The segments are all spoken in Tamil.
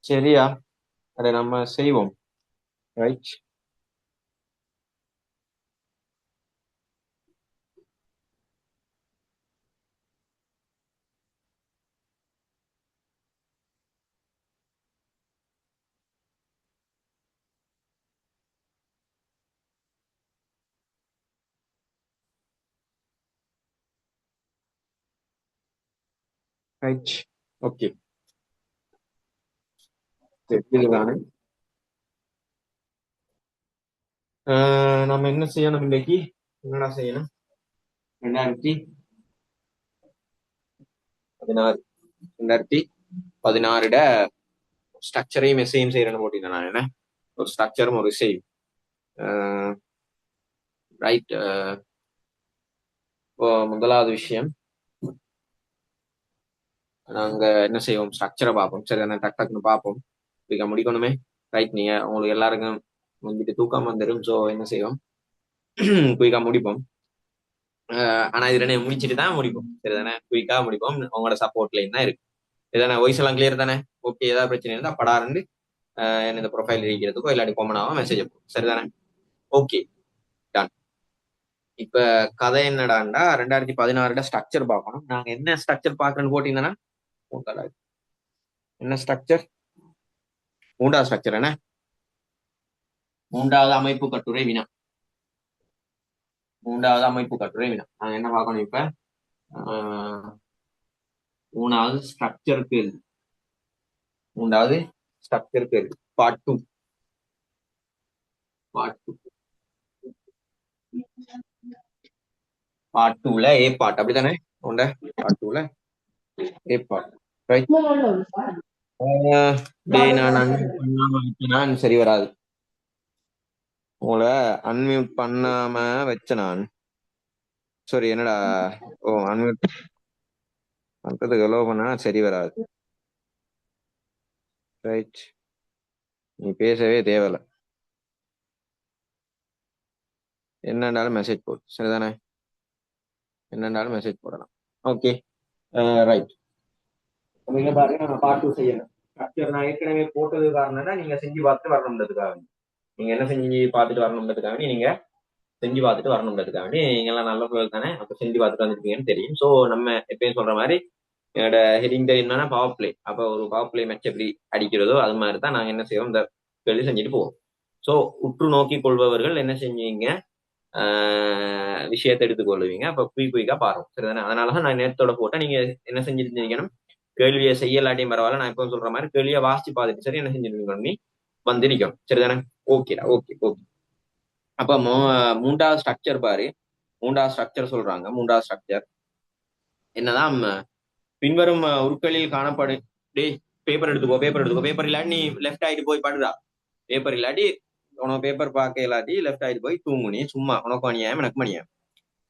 சரியா? அதை நம்ம செய்வோம். ரைட். ரைட். ஓகே. இதுதானே. நம்ம என்ன செய்யணும் இன்னைக்கு? என்னடா செய்யணும்? 2016 2016 ஸ்ட்ரக்சரையும் மெசையும் செய்யறேன்னு போட்டீங்க. நான் என்ன ஒரு ஸ்ட்ரக்சரும் ஒரு இசையும். ரைட். முதலாவது விஷயம், நாங்க என்ன செய்வோம், ஸ்ட்ரக்சரை பார்ப்போம். சரி, நான் டக் டக்குன்னு பார்ப்போம். குயிக்கா முடிக்கணுமே. ரைட். நீங்க உங்களுக்கு எல்லாருக்கும் வந்துட்டு தூக்கம் வந்துடும். ஸோ என்ன செய்வோம், குயிக்கா முடிப்போம். ஆனா இது ரெண்டையும் முடிச்சுட்டு தான் முடிப்போம். சரிதானே? குயிக்கா முடிப்போம். உங்களோட சப்போர்ட்லையும் தான் இருக்கு. இதானே வாய்ஸ் எல்லாம் கிளியர் தானே? ஓகே. ஏதாவது பிரச்சனை இருந்தா படாருந்து என்ன இந்த ப்ரொஃபைல் இருக்கிறதுக்கோ இல்லாட்டி கொமனாவோ மெசேஜ் போகும். சரிதானே? Okay, done. இப்ப கதை என்னடாண்டா, 2016 ஸ்ட்ரக்சர் பார்க்கணும். நாங்க என்ன ஸ்ட்ரக்சர் பார்க்கணும்னு போட்டீங்கன்னா, என்ன ஸ்ட்ரக்சர்? மூன்றாவது ஸ்ட்ரக்சர் என்ன? மூன்றாவது அமைப்பு கட்டுரை வினா. மூன்றாவது அமைப்பு கட்டுரை வினா நாங்க என்ன பார்க்கணும் இப்ப? மூணாவது ஸ்ட்ரக்சர் கேள்வி. மூன்றாவது ஸ்ட்ரக்சர் கேள்வி, பார்ட் 2. பார்ட் 2. பார்ட் 2ல ஏ பார்ட். அப்படித்தானே? உண்ட பார்ட் 2ல ஏ பார்ட். ரைட். நான் சரி வராது. உங்களை அன்மியூட் பண்ணாம வச்ச நான். சாரி, என்னடா? ஓ, அன்மியூட் பண்றதுக்கு எவ்வளோ பண்ணா சரி வராது. ரைட். நீ பேசவே தேவையில்ல. என்னண்டாலும் மெசேஜ் போடு. சரிதானே? என்னண்டாலும் மெசேஜ் போடலாம். ஓகே. ரைட். நீங்க பாருங்க, நான் பார்ட் 2 செய்யணும். ஸ்ட்ரக்சர் நான் ஏற்கனவே போட்டது காரணம்னா நீங்க செஞ்சு பார்த்துட்டு வரணுன்றதுக்காக. நீங்க என்ன செஞ்சு பார்த்துட்டு வரணுன்றதுக்காக நீங்க செஞ்சு பார்த்துட்டு வரணுன்றதுக்காக நீங்க எல்லாம் நல்ல பிள்ளைகள் தானே. அப்ப செஞ்சு பார்த்துட்டு வந்துருப்பீங்கன்னு தெரியும். ஸோ நம்ம எப்பயும் சொல்ற மாதிரி என்னோட ஹெடிங் என்னன்னா பவர் பிளே. அப்ப ஒரு பவர் பிளே மேட்ச் எப்படி அடிக்கிறதோ அது மாதிரி தான் நாங்க என்ன செய்வோம், இந்த கேள்வி செஞ்சுட்டு போவோம். ஸோ உற்று நோக்கி கொள்பவர்கள் என்ன செஞ்சீங்க, விஷயத்தை எடுத்துக்கொள்ளுவீங்க. அப்ப குயிக்கா பாருங்க. சரிதானே? அதனாலதான் நான் நேரத்தோட போட்டேன். நீங்க என்ன செஞ்சிருந்தீங்கன்னு, கேள்வியை செய்யலாட்டியும் பரவாயில்ல, நான் இப்போ சொல்ற மாதிரி கேள்வியை வாசிச்சு பார்த்துட்டு சரி என்ன செஞ்சிருக்கணும், நீ வந்து நிற்கும். சரிதானே? ஓகேடா. Okay okay. அப்ப மூன்றாவது ஸ்ட்ரக்சர் பாரு. மூன்றாவது ஸ்ட்ரக்சர் சொல்றாங்க. மூன்றாவது ஸ்ட்ரக்சர் என்னதான், பின்வரும் உருக்களில் காணப்படும். டேய், பேப்பர் எடுத்துக்கோ, பேப்பர் எடுத்துக்கோ. பேப்பர் இல்லாட்டி நீ லெஃப்ட் ஆயிட்டு போய் படுறா. பேப்பர் இல்லாட்டி உனக்கு பேப்பர் பார்க்க இல்லாட்டி லெஃப்ட் ஆயிட்டு போய் தூங்கு. நீ சும்மா உனக்கு அநியாயம் எனக்கு மணியாயம்.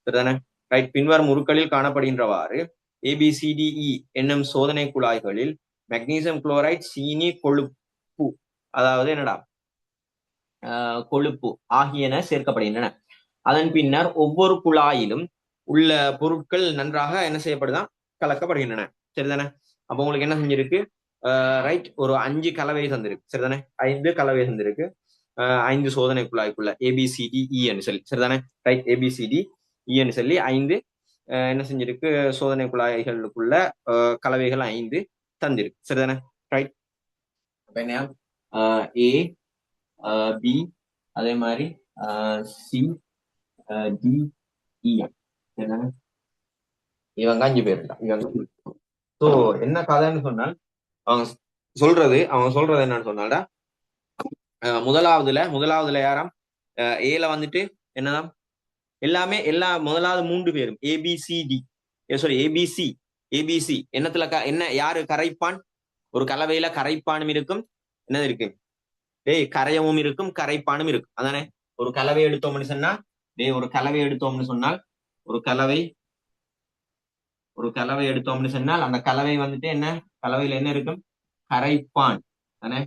சரிதானே? ரைட். பின்வரும் உருக்களில் காணப்படுகின்றவாறு ABCDE என்னும் சோதனை குழாய்களில் மெக்னீசியம் குளோரைட், சீனி, கொழுப்பு, அதாவது என்னடா கொழுப்பு ஆகியன சேர்க்கப்படுகின்றன. அதன் பின்னர் ஒவ்வொரு குழாயிலும் உள்ள பொருட்கள் நன்றாக என்ன செய்யப்படுதான், கலக்கப்படுகின்றன. சரிதானே? அப்ப உங்களுக்கு என்ன செஞ்சிருக்கு, ரைட், ஒரு 5 கலவை தந்திருக்கு. சரிதானே? 5 கலவை தந்திருக்கு. 5 சோதனை குழாய்க்குள்ள ABCDE சொல்லி. சரிதானே? ரைட். ABCDE சொல்லி 5 என்ன செஞ்சிருக்கு, சோதனை குழாய்களுக்குள்ள கலவைகள் 5 தந்திருக்கு. சரிதானே? ரைட். என்ன A, B, அதே மாதிரி C, D, E. சரிதானே? இவங்க 5 பேர். இவங்க ஸோ என்ன கதைன்னு சொன்னால், அவங்க சொல்றது என்னன்னு சொன்னால்டா, முதலாவதுல யாராம், ஏல வந்துட்டு என்னதான் எல்லாமே முதலாவது 3 பேரும் ABCD, சாரி ABC என்னத்துல என்ன யாரு கரைப்பான், ஒரு கலவையில கரைப்பானும் இருக்கும், என்னது இருக்கு, கரையமும் இருக்கும் கரைப்பானும் இருக்கும். அதானே? ஒரு கலவை எடுத்தோம்னு சொன்னா, ஒரு கலவை எடுத்தோம்னு சொன்னால் ஒரு கலவை எடுத்தோம்னு சொன்னால் அந்த கலவை வந்துட்டு என்ன, கலவையில என்ன இருக்கும், கரைப்பான். தானே?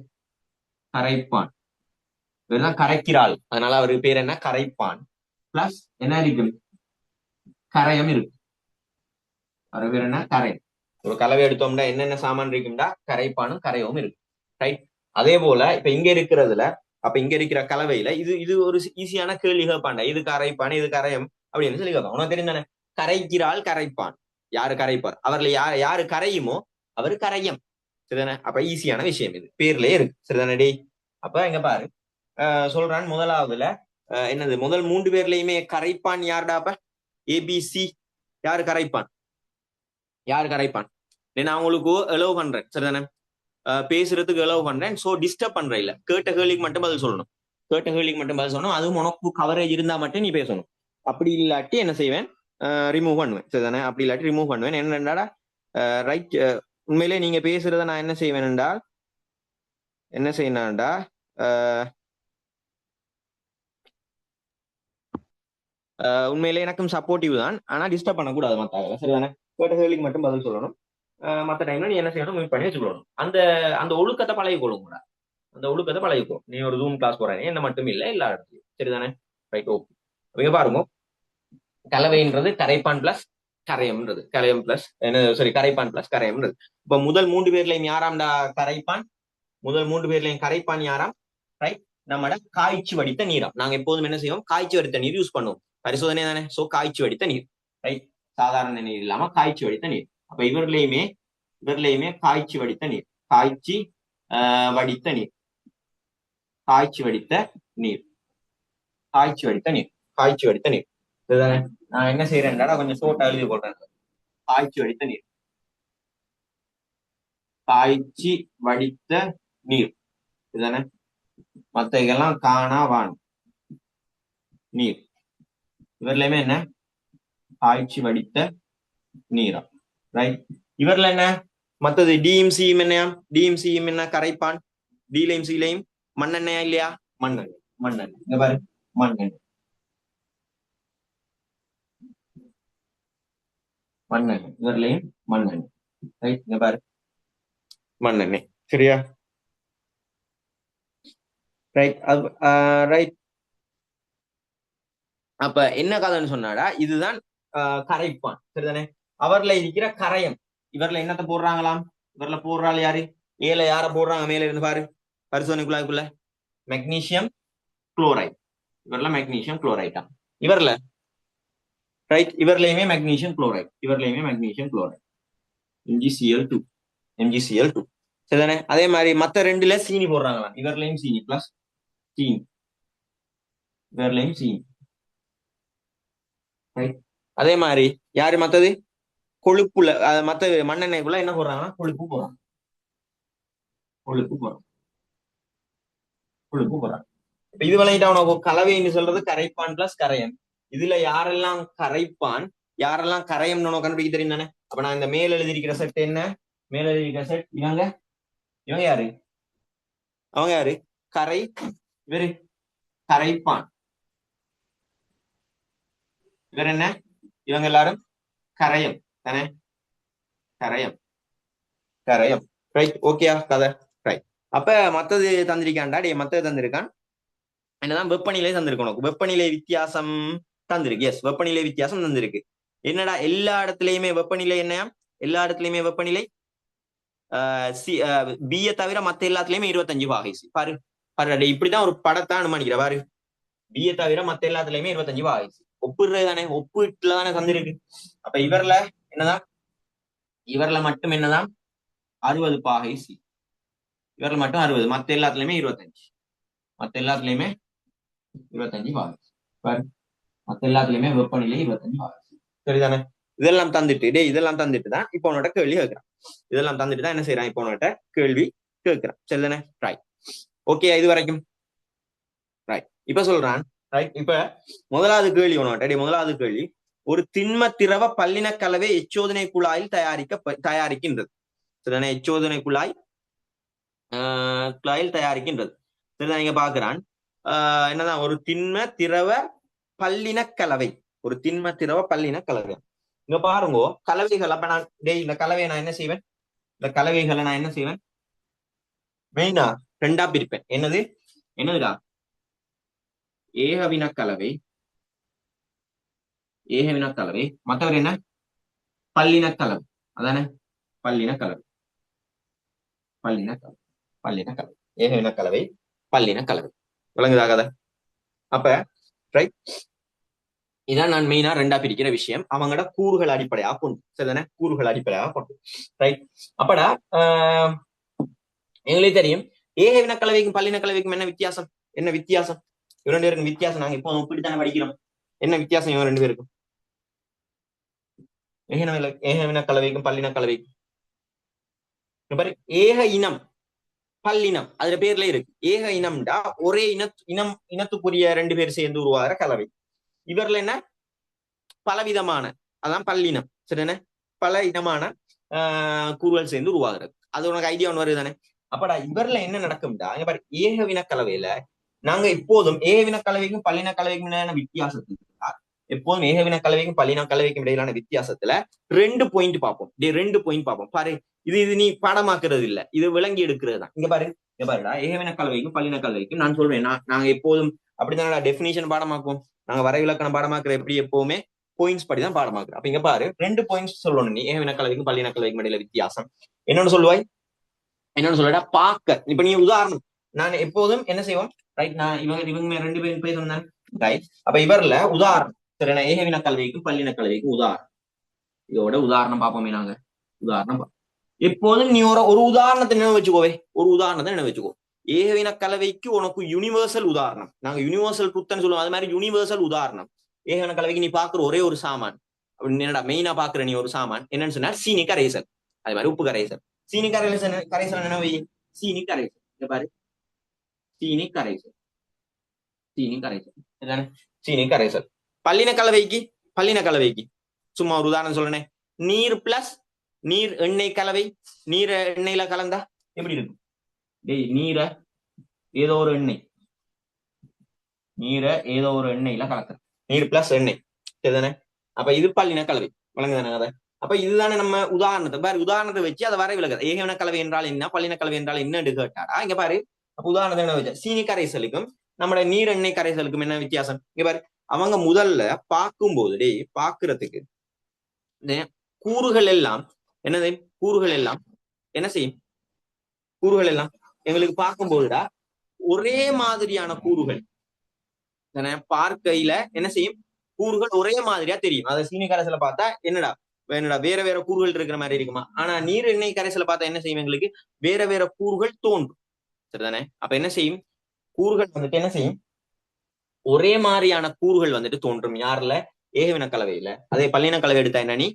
கரைப்பான். இவர்தான் கரைக்கிறாள், அதனால அவருக்கு பேர் என்ன, கரைப்பான். பிளஸ் என்ன இருக்கு, கரையம் இருக்கு. அவர் பேர் என்ன, கரை. ஒரு கலவை எடுத்தோம்னா என்னென்ன சாமான் இருக்கும்டா, கரைப்பானும் கரையவும் இருக்கு. ரைட். அதே போல இப்ப இங்க இருக்கிறதுல அப்ப இங்க இருக்கிற கலவையில இது இது ஒரு ஈஸியான கேள்வி கேட்பாண்டா, இது கரைப்பான் இது கரையம் அப்படின்னு சொல்லி கேட்பான். உனக்கு தெரிந்தானே, கரைக்கிறாள் கரைப்பான், யாரு கரைப்பார், அவர்ல யாரு கரையுமோ அவரு கரையம். சரிதானே? அப்ப ஈஸியான விஷயம், இது பேர்லயே இருக்கு. சரிதானே டே? அப்ப இங்க பாரு, சொல்றான் முதலாவதுல என்னது, முதல் 3 பேர்லயுமே கரைப்பான் யாருடா? அப்ப ஏபிசி யாரு கரைப்பான், யாரு கரைப்பான்? நான் அவங்களுக்கு எலோவ் பண்றேன். சரிதானே? பேசுறதுக்கு எலோவ் பண்றேன். சோ டிஸ்டர்ப் பண்ற இல்ல, கேட்ட கேள்விக்கு மட்டும் பதில் சொல்லணும். கேட்ட கேள்விக்கு மட்டும் பதில் சொல்லணும். அதுவும் உனக்கு கவரேஜ் இருந்தா மட்டும் நீ பேசணும். அப்படி இல்லாட்டி என்ன செய்வேன், ரிமூவ் பண்ணுவேன். சரிதானே? அப்படி இல்லாட்டி ரிமூவ் பண்ணுவேன். என்னடா ரைட், உண்மையிலே நீங்க பேசுறத நான் என்ன செய்வேன் என்றால், என்ன செய்யணும்டா, உண்மையிலே எனக்கும் சப்போர்ட்டிவ் தான், ஆனா டிஸ்டர்ப் பண்ணக்கூடாது மத்தாங்க. சரிதானே? கேட்ட கேள்விக்கு மட்டும் பதில் சொல்லணும். மற்ற டைம்ல நீ என்ன செய்யணும், மீட் பண்ணி வச்சுக்கணும். அந்த அந்த ஒழுக்கத்தை பழகிக்கொள்ளும் கூட, அந்த ஒழுக்கத்தை பழகிக்கோ. நீ ஒரு ஜூம் கிளாஸ் போறேன் என்ன மட்டும் இல்ல, எல்லா இடத்துலயும். சரிதானே? Right, okay. இங்க பாருங்க, கலவைன்றது கரைப்பான் பிளஸ் கரையம்ன்றது, கரையம் பிளஸ் என்ன, சாரி, கரைப்பான் பிளஸ் கரையம்ன்றது. இப்ப முதல் 3 பேர்லயும் யாராம்டா கரைப்பான், முதல் 3 பேர்லயும் கரைப்பான் யாராம்? ரைட், நம்மட காய்ச்சி வடித்த நீராம். நாங்க எப்போதும் என்ன செய்வோம், காய்ச்சி வடித்த நீர் யூஸ் பண்ணுவோம். பரிசோதனை தானே, சோ காய்ச்சி வடித்த நீர். ரைட், சாதாரண நீர் இல்லாம காய்ச்சி வடித்த நீர். அப்ப இவர்லயுமே காய்ச்சி வடித்த நீர், காய்ச்சி வடித்த நீர், காய்ச்சி வடித்த நீர், காய்ச்சி வடித்த நீர், காய்ச்சி வடித்த நீர். இதுதானே? நான் என்ன செய்யறேன்டா, கொஞ்சம் ஷோர்ட்டா எழுதி போடுறேன். காய்ச்சி வடித்த நீர், காய்ச்சி வடித்த நீர். இதுதானே? மத்த இதெல்லாம் காணாவான் நீர். இவர்லயுமே என்ன, காய்ச்சி வடித்த நீரா. ரைட், இவர்ல என்ன மத்தது, டியும் சியும் என்ன, டியும் சியும் என்ன, கரைப்பான். டிலையும் சிலையும் மண்ணெண்ணையா இல்லையா, மண்ணெண்ணெய், மண்ணெண்ணெய். இங்க பாரு, மண்ணெண்ணெய், மண்ணெண்ணெய். இவர்லையும் மண்ணெண்ணெய். ரைட், இங்க பாரு, மண்ணெண்ணெய். சரியா? Right, right. அப்ப என்ன கதைன்னு சொன்னாடா, இதுதான் கரைப்பான். சரிதானே? அவர்ல இருக்கிற கரையம், இவர்ல என்னத்தை போடுறாங்களாம், இவர்ல போடுறாள் யாரு, ஏல யார போடுறாங்க, மேல இருந்து பாரு, பரிசோதனைக்குள்ளாய்க்குள்ள மெக்னீசியம் குளோரைட். இவர்ல மெக்னீசியம் குளோரைட்டா, இவர்ல. ரைட், இவர்லயுமே மெக்னீசியம் குளோரைட், இவர்லயுமே மெக்னீசியம் குளோரைட், MgCl2, MgCl2. சரிதானே? அதே மாதிரி மத்த 2ல சீனி போடுறாங்களாம், இவர்லயும் சீனி பிளஸ் சீனி, இவர்லயும் சீனி. ரைட், அதே மாதிரி யாரு மத்தது, கொழுப்புல மத்த மண்ணெண்ணெய்க்குள்ள என்ன போடுறாங்கன்னா கொழுப்பு போடுறாங்க, கொழுப்பு போடுறாங்க, கொழுப்பு போடுறாங்க. இப்ப இது விளையிட்டா உனக்கு கலவைன்னு சொல்றது கரைப்பான் பிளஸ் கரையம். இதுல யாரெல்லாம் கரைப்பான் யாரெல்லாம் கரையம்னு உனக்கு கண்டுபிடிக்க தெரியும் தானே? அப்ப நான் இந்த மேல் எழுதியிருக்கிற செட் என்ன, மேல் எழுதியிருக்கிற செட் இவங்க, இவங்க யாரு, அவங்க யாரு, கரை, இவரு கரைப்பான், இவர் என்ன, இவங்க எல்லாரும் கரையம் தானே, கரையம், கரையம். ரைட், ஓகேயா கதை? ரைட். அப்ப மத்தது தந்திருக்கான்டா டே, மத்தது தந்திருக்கான் என்னதான், வெப்பநிலை தந்திருக்கு உனக்கு, வெப்பநிலை வித்தியாசம் தந்திருக்கு. எஸ், வெப்பநிலை வித்தியாசம் தந்திருக்கு. என்னடா எல்லா இடத்துலயுமே வெப்பநிலை என்ன, எல்லா இடத்துலயுமே வெப்பநிலை பிய தவிர மத்த எல்லாத்துலயுமே 25 வாகைசி. பாரு பாரு, இப்படிதான் ஒரு படத்தை அனுமானிக்கிற பாரு, பிய தவிர மத்த எல்லாத்துலயுமே 25 வாகைசி. ஒப்பிடுறது தானே, ஒப்பீட்டுல தானே தந்திருக்கு. அப்ப இவர்ல என்னதான், இவர்ல மட்டும் என்னதான் 60 பாகை சி, இவர்ல மட்டும் 60, மத்த எல்லாத்துலயுமே 25, மத்த எல்லாத்துலயுமே 25 பாகை. பாரு, மத்த எல்லாத்துலயுமே வெப்பநிலை 25 பாகை. சரிதானே? இதெல்லாம் தந்துட்டு டே, இதெல்லாம் தந்துட்டு தான் இப்ப உன்னோட கேள்வி கேட்கிறான். இதெல்லாம் தந்துட்டு தான் என்ன செய்யறான், இப்ப உன்னோட கேள்வி கேட்கிறான். சரிதானே? ரைட், ஓகே, இது வரைக்கும் ரைட். இப்ப சொல்றான், ரைட், இப்ப முதலாவது கேள்வி உன்னோட, முதலாவது கேள்வி, ஒரு திண்ம திரவ பல்லின கலவை எச்சோதனை குழாயில் தயாரிக்கின்றது. சரிதானே? எச்சோதனை குழாயில் தயாரிக்கின்றது. சரிதான்? இங்க பாக்குறான், என்னதான், ஒரு திண்ம திரவ பல்லின கலவை, ஒரு திண்ம திரவ பல்லின கலவை. இங்க பாருங்க கலவைகள். அப்ப நான் இந்த கலவையை நான் என்ன செய்வேன், இந்த கலவைகளை நான் என்ன செய்வேன், மெயினா 2ஆ பிரிப்பேன். என்னது, என்னதுடா, ஏகவின கலவை, ஏகவின கலவை, மற்றவர் என்ன, பல்லின கலவை. அதானே, பல்லின கலவை, பல்லின கலவை. பல்லின கலவை. ஏகவின கலவை, பல்லின கலவை. விளங்குதா கதை? அப்ப ரைட், இதான் நான் மெயினா ரெண்டா பிரிக்கிற விஷயம். அவங்களோட கூறுகள் அடிப்படையாக கொண்டு, சரிதானே? கூறுகள் அடிப்படையாக கொண்டு. ரைட். அப்படா எங்களுக்கு தெரியும் ஏகவின கலவைக்கும் பல்லின கலவைக்கும் என்ன வித்தியாசம்? என்ன வித்தியாசம்? இவங்க ரெண்டு பேருக்கும் வித்தியாசம் நாங்க இப்போ இப்படித்தானே படிக்கிறோம். என்ன வித்தியாசம் இவங்க ரெண்டு பேருக்கும்? ஏகவின கலவைக்கும் பல்லின கலவைக்கும் பாரு, ஏக இனம் பல்லினம் அதுல பேர்ல இருக்கு. ஏக இனம்டா ஒரே இனத்துக்குரிய ரெண்டு பேர் சேர்ந்து உருவாகிற கலவை. இவர்ல என்ன பலவிதமான, அதான் பல்லினம், சரிதானே? பல இனமான கூறுகள் சேர்ந்து உருவாகிறது. அது உனக்கு ஐடியா ஒன்று வருது தானே? அப்படா இவர்ல என்ன நடக்கும்டா, இங்க பாரு, ஏகவின கலவையில நாங்க எப்போதும் ஏகவின கலவைக்கும் பல்லின கலவைக்கும் இடையிலான வித்தியாசத்துல எப்போதும் ஏகவின கலவைக்கும் பல்லின கலவைக்கும் இடையிலான வித்தியாசத்துல 2 பாயிண்ட் பார்ப்போம். 2 பாயிண்ட் பார்ப்போம். பாரு, இது நீ பாடமாக்குறது இல்ல, இது விளங்கி எடுக்கிறது தான். இங்க பாருடா, ஏகவின கலவைக்கும் பல்லின கலவைக்கும் நான் சொல்றேன், நாங்க எப்போதும் அப்படிதான் டெபினிஷன் பாடமாக்குவோம். நாங்க வரைவிலக்கணம் பாடமாக்குற எப்படி எப்பவுமே பாயிண்ட்ஸ் படி தான் பாடமாக்குறோம். அப்ப இங்க பாரு, 2 பாயிண்ட்ஸ் சொல்லணும் நீ. ஏகவின கலவைக்கும் பல்லின கலவைக்கும் இடையில வித்தியாசம் என்னன்னு சொல்லுவாய்? என்னன்னு சொல்லடா? பார்க்க. இப்ப நீ உதாரணம், நான் எப்போதும் என்ன செய்வோம், ரைட்? நான் இவங்க 2 பேரும் பேசணும், ரைட்? அப்ப இவர்ல உதாரணம், சரி, ஏகவின கல்விக்கும் பல்லின கல்விக்கும் உதாரணம். இதோட உதாரணம் பார்ப்போமே நாங்க. உதாரணம் எப்போதும் நீ ஒரு உதாரணத்தை நினைவு வச்சுக்கோவே. ஒரு உதாரணத்தை நினைவு வச்சுக்கோ. ஏகவின கலவைக்கு உனக்கு யூனிவர்சல் உதாரணம், நாங்க யூனிவர்சல் ட்ரூத்னு சொல்லுவோம், அது மாதிரி யூனிவர்சல் உதாரணம். ஏகவின கலவைக்கு நீ பாக்குற ஒரே ஒரு சாமான், என்னடா மெயினா பாக்குற நீ ஒரு சாமான் என்னன்னு சொன்னா சீனி கரைசல். அது மாதிரி உப்பு கரைசல். சீனி கரைசல் நினைவு, சீனி கரைசல். இங்க பாரு, சீனி கரைசல், சீனி கரைசல், சீனி கரைசல். பல்லின கலவைக்கு சும்மா ஒரு உதாரணம் சொல்றேன். நீர் பிளஸ் நீர் எண்ணெய் கலவை. நீரை எண்ணெயில கலந்தா எப்படி இருக்கும்? டேய், நீரை ஏதோ ஒரு எண்ணெயில கலக்குற, நீர் பிளஸ் எண்ணெய், சரிதானே? அப்ப இது பல்லின கலவை. வழங்குதானே அதை? அப்ப இதுதானே நம்ம உதாரணத்தை பாரு, உதாரணத்தை வச்சு அதை வரை விளக்குது. ஏகவின கலவை என்றால் என்ன, பல்லின கலவை என்றால் என்னன்னு கேட்டாடா, இங்க பாரு, அப்ப உதாரணத்தை என்ன வச்சா, சீனி கரைசலுக்கும் நம்மளோட நீர் எண்ணெய் கரைசலுக்கும் என்ன வித்தியாசம்? இங்க பாரு, அவங்க முதல்ல பார்க்கும்போது டேய் பாக்குறதுக்கு கூறுகள் எல்லாம் என்னது, கூறுகள் எல்லாம் என்ன செய்யும், கூறுகள் எல்லாம் எங்களுக்கு பார்க்கும்போதுடா ஒரே மாதிரியான கூறுகள் பார்க்கையில என்ன செய்யும், கூறுகள் ஒரே மாதிரியா தெரியும். அதை சீனி கரைசல பார்த்தா என்னடா வேற வேற கூறுகள் இருக்கிற மாதிரி இருக்குமா? ஆனா நீர் எண்ணெய் கரைசல பார்த்தா என்ன செய்யும், எங்களுக்கு வேற வேற கூறுகள் தோன்றும், சரிதானே? அப்ப என்ன செய்யும், கூறுகள் வந்துட்டு என்ன செய்யும், ஒரே மாதிரியான கூறுகள் வந்துட்டு தோன்றும். யாருல? ஏகவின கலவையில. அதே பல்லின கலவை எடுத்தா என்ன, நீ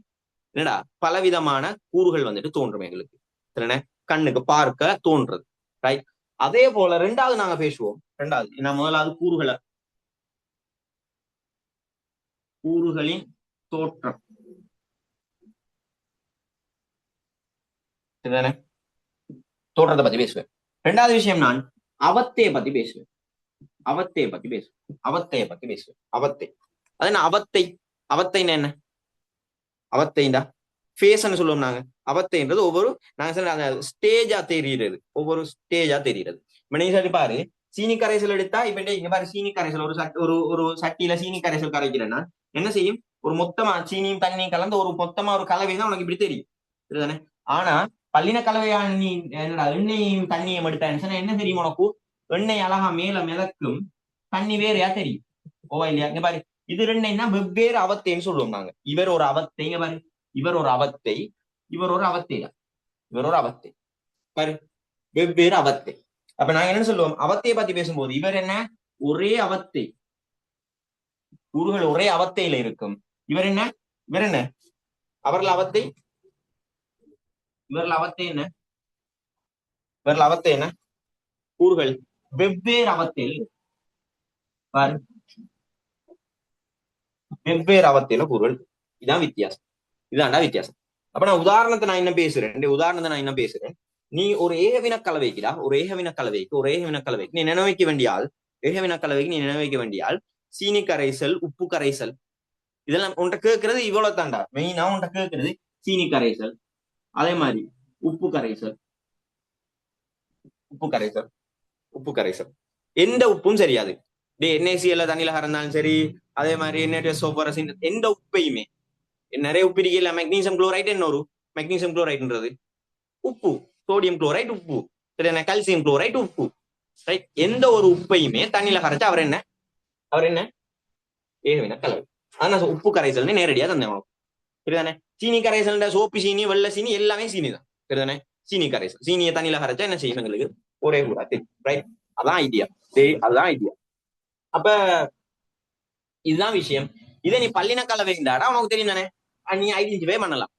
என்னடா பலவிதமான கூறுகள் வந்துட்டு தோன்றும் எங்களுக்கு, சரிண்ணே? கண்ணுக்கு பார்க்க தோன்றது, ரைட்? அதே போல ரெண்டாவது நாங்க பேசுவோம். ரெண்டாவது நான் முதலாவது கூறுகளின் தோற்றம், சரிதானே? தோற்றத்தை பத்தி பேசுவேன். ரெண்டாவது விஷயம் நான் அவத்தையை பத்தி பேசுவேன். அவத்தையை பத்தி பேசுவேன். அது என்ன அவத்தை? அவத்தைன்னு என்ன? அவத்தைண்டா ஃபேஸ்ன்னு சொல்லுவோம் நாங்க. அவத்தைன்றது ஒவ்வொரு நாங்க சொல்ல அந்த ஸ்டேஜா தெரிகிறது, ஒவ்வொரு ஸ்டேஜா தெரிகிறது. இப்ப நீங்க சொல்லி பாரு, சீனி கரைசல் எடுத்தா இப்ப இங்க பாரு, சீனி கரைசல் ஒரு சட்டியில சீனி கரைசல் கரைக்கிறேன்னா என்ன செய்யும், ஒரு மொத்தமா சீனியும் தண்ணியும் கலந்து ஒரு மொத்தமா ஒரு கலவை தான் உனக்கு இப்படி தெரியும், சரிதானே? ஆனா பல்லின கலவையான நீ என்னடா எண்ணெயையும் தண்ணியும் எடுத்தான்னு என்ன தெரியும் உனக்கு? எண்ணெய் அழகா மேல மிதக்கும், தண்ணி வேறையா தெரியும், ஓவா இல்லையா? இங்க பாரு, இது ரெண்டைன்னா வெவ்வேறு அவத்தைன்னு சொல்லுவோம் நாங்க. இவர் ஒரு அவத்தை, இங்க பாரு, இவர் ஒரு அவத்தை, இவர் ஒரு அவத்தையா, இவர் ஒரு அவத்தை, பாரு, வெவ்வேறு அவத்தை. அப்ப நாங்க என்ன சொல்லுவோம், அவத்தையை பத்தி பேசும்போது இவர் என்ன, ஒரே அவத்தை, கூறுகள் ஒரே அவத்தையில இருக்கும். இவர் என்ன, அவர்கள் அவத்தை, இவர்கள் அவத்தை என்ன, இவர்கள் அவத்தை என்ன, கூறுகள் வெவ்வேறு அவத்தையில் பாரு, வெவ்வேறு அவத்தையில கூறுகள். இதான் வித்தியாசம், இதான்டா வித்தியாசம். அப்ப நான் உதாரணத்தை நான் என்ன பேசுறேன், நீ ஒரு ஏகவின கலவைக்குடா, ஒரு ஏகவின கலவைக்கு நீ நினைவைக்க வேண்டியால், ஏகவின கலவைக்கு நீ நினைவைக்க வேண்டியால் சீனி கரைசல், உப்பு கரைசல், இதெல்லாம் உன்கிட்ட கேட்கறது இவ்வளவு தாண்டா. மெயினா உன்கிட்ட கேட்கறது சீனி கரைசல், அதே மாதிரி உப்பு கரைசல். எந்த உப்பும் சரியாது. NaCl தண்ணியில கறந்தாலும் சரி, அதே மாதிரி NaSO4 எந்த உப்பையுமே, நிறைய உப்பு இருக்கல, மெக்னீசியம் குளோரைட் என்ன ஒரு மெக்னீசியம் குளோரைட்ன்றது உப்பு, சோடியம் குளோரைட் உப்பு, சரிதானே? கால்சியம் குளோரைட் உப்பு, ரைட்? எந்த ஒரு உப்பையுமே தண்ணியில கரைச்சா அவர் என்ன ஏகவின கலவை. ஆனா உப்பு கரைசல்னு நேரடியா தந்தேன். சரிதானே? சீனி கரைசல், சோப்பு சீனி, வெள்ளை சீனி எல்லாமே சீனி தான். சரிதானே? சீனி கரைசல், சீனியை தண்ணியில கரைச்சா என்ன செய்யும் எங்களுக்கு ஒரே கூடாது, ரைட்? அதான் ஐடியா. அதுதான் ஐடியா. அப்ப இதுதான் விஷயம். இதை நீ பல்லின கலவைண்டாடா உனக்கு தெரியும் தானே, நீ ஐடென்டிஃபை பண்ணலாம்.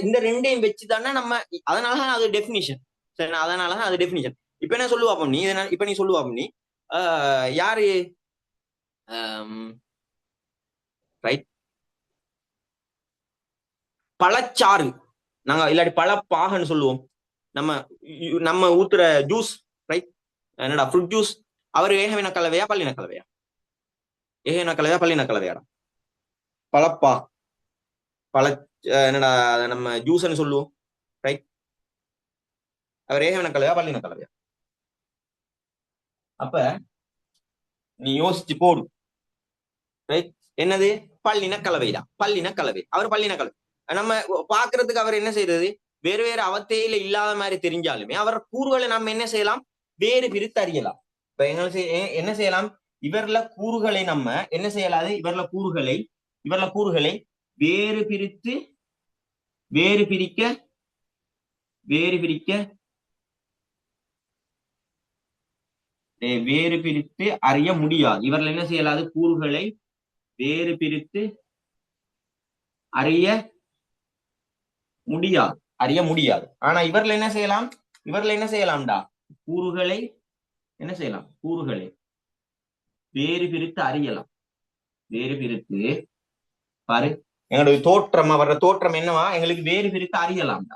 இந்த ரெண்டையும் வச்சுதானே நம்ம, அதனாலதான் அது டெபினிஷன். சரி, அதனாலதான் அது டெபினிஷன். இப்ப என்ன சொல்லுவாப்ப நீ, இப்ப நீ சொல்லுவாப்ப நீ யாரு ரைட் பழச்சாறு நாங்க இல்லாட்டி பழப்பாகன்னு சொல்லுவோம். நம்ம நம்ம ஊத்துற ஜூஸ், ரைட்? என்னடா ஃப்ரூட் ஜூஸ், அவர் ஏகவின கலவையா பல்லின கலவையா? ஏகவின கலவையா பல்லின கலவையாடா? பழப்பா பழ என்னடா நம்ம ஜூஸ்ன்னு சொல்லுவோம், ரைட்? அவர் ஏகவின கலவையா பல்லின கலவையா? அப்ப நீ யோசிச்சு போடு, ரைட்? என்னது? பல்லின கலவைடா, பல்லின கலவை. அவர் பல்லின கலவை. நம்ம பாக்குறதுக்கு அவர் என்ன செய்யறது, வேறு வேறு அவத்தையில இல்லாத மாதிரி தெரிஞ்சாலுமே அவர் கூறுகளை நம்ம என்ன செய்யலாம், வேறு பிரித்து அறியலாம். இப்ப என்ன செய்யலாம், இவர்ல கூறுகளை நம்ம என்ன செய்யலாது, இவர்ல கூறுகளை வேறு பிரித்து வேறு பிரித்து அறிய முடியாது. இவர்கள் என்ன செய்யலாது, கூறுகளை வேறு பிரித்து அறிய முடியாது. ஆனா இவர்கள் என்ன செய்யலாம்டா, கூறுகளை என்ன செய்யலாம், கூறுகளை வேறு பிரித்து அறியலாம். வேறு பிரித்து பாரு, எங்களுடைய தோற்றம், அவரோட தோற்றம் என்னவா, எங்களுக்கு வேறு பிரித்து அறியலாம்.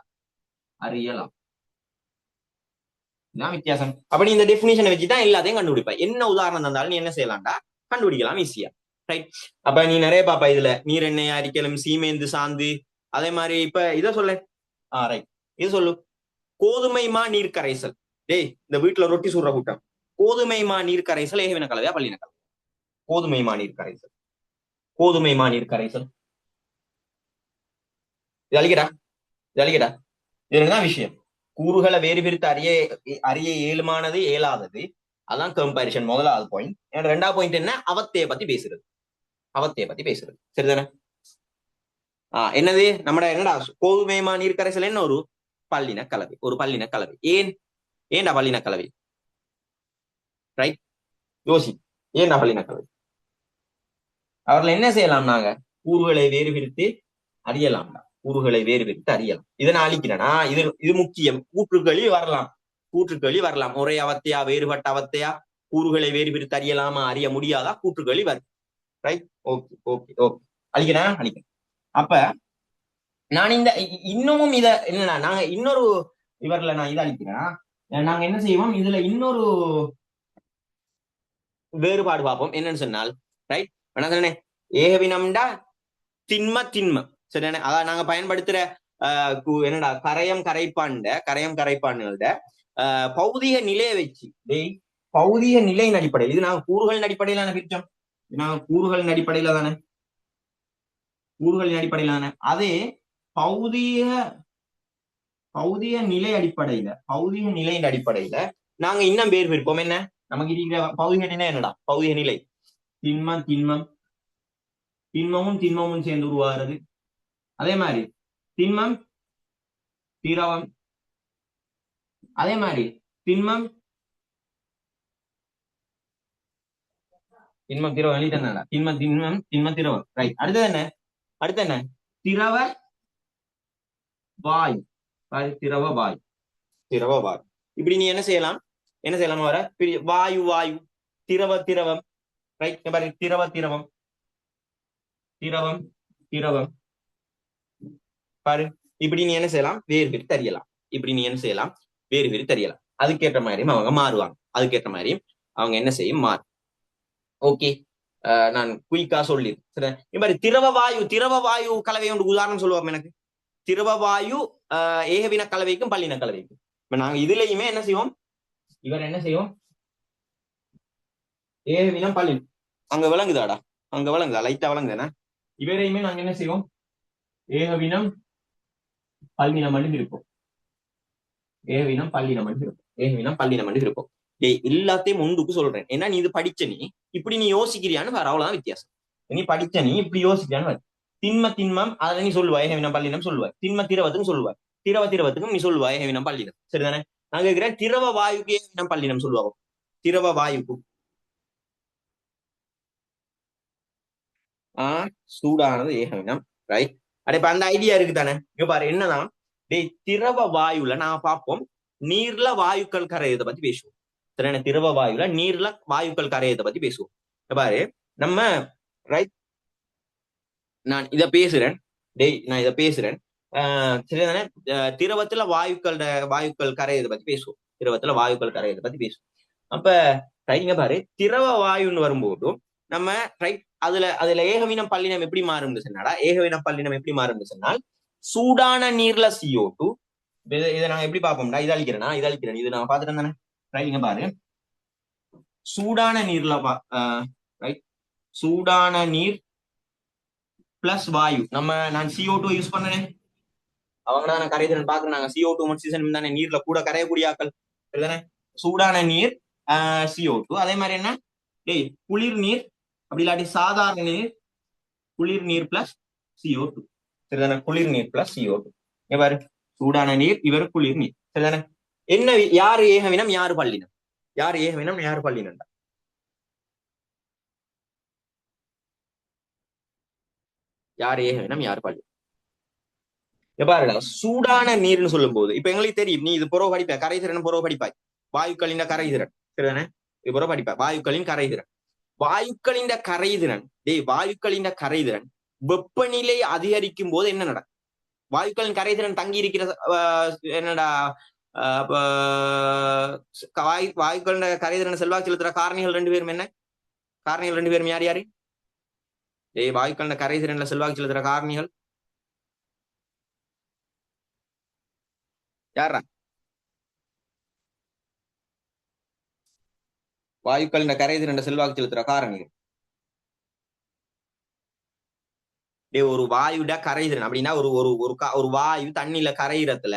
இதான் வித்தியாசம். அப்ப நீ இந்த டெபினிஷனை வச்சுதான் எல்லாத்தையும் கண்டுபிடிப்ப. என்ன உதாரணம் தந்தாலும் நீ என்ன செய்யலாம்டா, கண்டுபிடிக்கலாம் ஈஸியா, ரைட்? அப்ப நீ நிறைய பாப்பா இதுல நீர் எண்ணெய் அரிக்கலும் சீமேந்து சாந்து. அதே மாதிரி இப்ப இத சொல்ல, ரைட், இது சொல்லு. கோதுமை மா நீர் கரைசல். டேய், இந்த வீட்டுல ரொட்டி சுடுற கூட்டம், கோதுமை மா நீர் கரைசல் ஏகவின கலவையா பல்லின கலவை? கோதுமை மா நீர் கரைசல் இது அழிக்கடா. இதுதான் விஷயம். கூறுகளை வேறு பிரித்து அறிய இயலுமானது இயலாதது, அதான் கம்பேரிஷன் முதலாவது பாயிண்ட். ரெண்டாவது பாயிண்ட் என்ன, அவத்தையை பத்தி பேசுறது. சரிதானே? என்னது என்னடா கோதுமைமா நீர் கரைசல் என்ன, ஒரு பல்லின கலவை. ஏன்டா பல்லின கலவை, ரைட்? யோசி, ஏன்டா பல்லின கலவை? அவர்கள் என்ன செய்யலாம், நாங்க கூறுகளை வேறு பிரித்து அறியலாம்டா, இதை நான் அழிக்கிறேனா, இது முக்கியம். கூற்றுக்களி வரலாம். ஒரே அவத்தையா, வேறுபட்ட அவத்தையா, கூறுகளை வேறு பிரித்து அறியலாமா, அறிய முடியாதா, கூற்றுக்களி வரும், ரைட்? ஓகே. அழிக்கிறேன். அப்ப நான் இன்னமும் இத என்னன்னா, நாங்க இன்னொரு இவர்ல நான் இதை அழிக்கிறேன். நாங்க என்ன செய்வோம், இதுல இன்னொரு வேறுபாடு பார்ப்போம். என்னன்னு சொன்னால், ரைட், ஏகவினம்டா திண்மம். சரிதானே? அதான் நாங்க பயன்படுத்துற என்னடா கரையம் கரைப்பான்களோட பௌதிக நிலையை வச்சு, பௌதிக நிலையின் அடிப்படையில், இது நாங்க கூறுகளின் அடிப்படையிலான பிரிச்சோம். நாங்க கூறுகளின் அடிப்படையில தானே அதே பௌதிக நிலையின் அடிப்படையில நாங்க இன்னும் பேர் பிரிப்போம். என்ன நமக்கு இருக்கிற பௌதிக நிலை, என்னடா பௌதிக நிலை? திண்மமும் சேர்ந்து உருவாகிறது. அதே மாதிரி திண்மம் திரவம், அதே மாதிரி திண்மம் திரவம், திண்மம் திரவம், ரைட்? அடுத்து என்ன, திரவ வாயு. இப்படி நீ என்ன செய்யலாம் வர வாயு, திரவம், ரைட்? திரவம் பாரு. இப்படி நீ என்ன செய்யலாம், வேறு பிரித்து அறியலாம். அதுக்கேற்ற மாதிரியும் அவங்க மாறுவாங்க, அவங்க என்ன செய்யும், மாறும். ஓகே, நான் குயிக்கா சொல்லிடுறேன். மாதிரி திரவ வாயு கலவை ஒன்று உதாரணம் சொல்லுவோம். எனக்கு திரவ வாயு ஏகவின கலவைக்கும் பல்லின கலவைக்கும். இப்ப நாங்க இதுலயுமே என்ன செய்வோம், இவர் என்ன செய்வோம், ஏகவினம் பல்லினம். அங்க விளங்குதா, லைட்டா விளங்குதானே? இவரையுமே நாங்க என்ன செய்வோம், ஏகவினம் பல்லினம் இருப்போம். ஏகவினம் பல்லினம் இருக்கும். டேய் எல்லாத்தையும் முண்டுக்கு சொல்றேன். ஏன்னா நீ இது படிச்ச நீ இப்படி நீ யோசிக்கிறியான்னு வேற அவ்வளவுதான் வித்தியாசம். நீ படிச்ச நீ இப்படி யோசிக்கிறியான்னு திண்ம திண்மம் அதை நீ சொல்லுவா ஏகவினம் பல்லினம் சொல்லுவாய். திண்ம திரவத்துக்கும் சொல்லுவாய். திரவ திரவத்துக்கும் நீ சொல்லுவா ஏகவினம் பல்லினம். சரிதானே? நான் கேட்கிறேன் திரவ வாயுக்கு ஏகவினம் பல்லினம் சொல்லுவாங்க. திரவ வாயுக்கு சூடானது ஏகவினம். ரைட். அட இப்ப அந்த ஐடியா இருக்கு தானே? இங்க பாரு என்னதான் டேய் திரவ வாயுல நான் பார்ப்போம் நீர்ல வாயுக்கள் கரையதை பத்தி பேசுவோம். சரியான திரவ வாயுல நீர்ல வாயுக்கள் கரையதை பத்தி பேசுவோம். பாரு நம்ம ரைட் நான் இத பேசுறேன். டேய் நான் இத பேசுறேன். சரிதானே? திரவத்துல வாயுக்கள் கரையதை பத்தி பேசுவோம். திரவத்துல வாயுக்கள் கரையதை பத்தி பேசுவோம். அப்ப ரைங்க பாரு திரவ வாயுன்னு வரும்போதும் நம்ம ரைட் அதுல ஏகவினம் பல்லினம் எப்படி மாறும் சொன்னாடா ஏகவினம் பல்லினம் எப்படி மாறும் சொன்னால் சூடான நீர்ல CO2 இதை நாங்க எப்படி பார்ப்போம்டா இதழிக்கிறேன் இது நான் பாத்துட்டேன் தானே? ரைங்க பாரு சூடான நீர்ல ரைட் சூடான நீர் பிளஸ் வாயு நான் CO2 யூஸ் பண்ணேன். அவங்க நான் கரைதிறன் பாக்குறேன். நாங்க CO2 மட்டும் தானே நீர்ல கூட கரையக்கூடிய ஆக்கள். சரிதானே? சூடான நீர் CO2 அதே மாதிரி என்ன டேய் குளிர் நீர் அப்படி இல்லாட்டி சாதாரண நீர் குளிர் நீர் பிளஸ் CO2. சரிதானே? குளிர் நீர் பிளஸ் CO2. பாரு சூடான நீர் இவர் குளிர் நீர். சரிதானே? என்ன யாரு ஏகவினம் யாரு பல்லினம்? யார் ஏகவினம் யாரு பல்லினம்? யார் ஏகவினம் யார் பல்லினம்? பாருடா சூடான நீர்னு சொல்லும் போது இப்ப எங்களுக்கு தெரியும் நீ இது புறவு படிப்ப கரைதிறன் புறவு படிப்பாய். வாயுக்களின் கரைதிறன். சரிதானே? இது புறவு படிப்பா வாயுக்களின் கரைதிறன். வாயுக்களின் கரைதிறன் வாயுக்களின் கரைதிறன் வெப்பநிலை அதிகரிக்கும் போது என்ன நடக்கும்? வாயுக்களின் கரைதிறன் தங்கி இருக்கிற என்னடா வாயுக்களின் கரைதிறன் செல்வாக்கு செலுத்துற காரணிகள் 2 பேரும் என்ன காரணிகள் 2 பேரும் யார் யாரு? வாயுக்களின் கரைதிறன்ல செல்வாக்கு செலுத்துற காரணிகள் யாரா? வாயுக்களின் கரைதிறன் செல்வாக்கு செலுத்துற காரணிகள் ஒரு வாயுட கரைதிறன் அப்படின்னா ஒரு வாயு தண்ணியில கரையிறதுல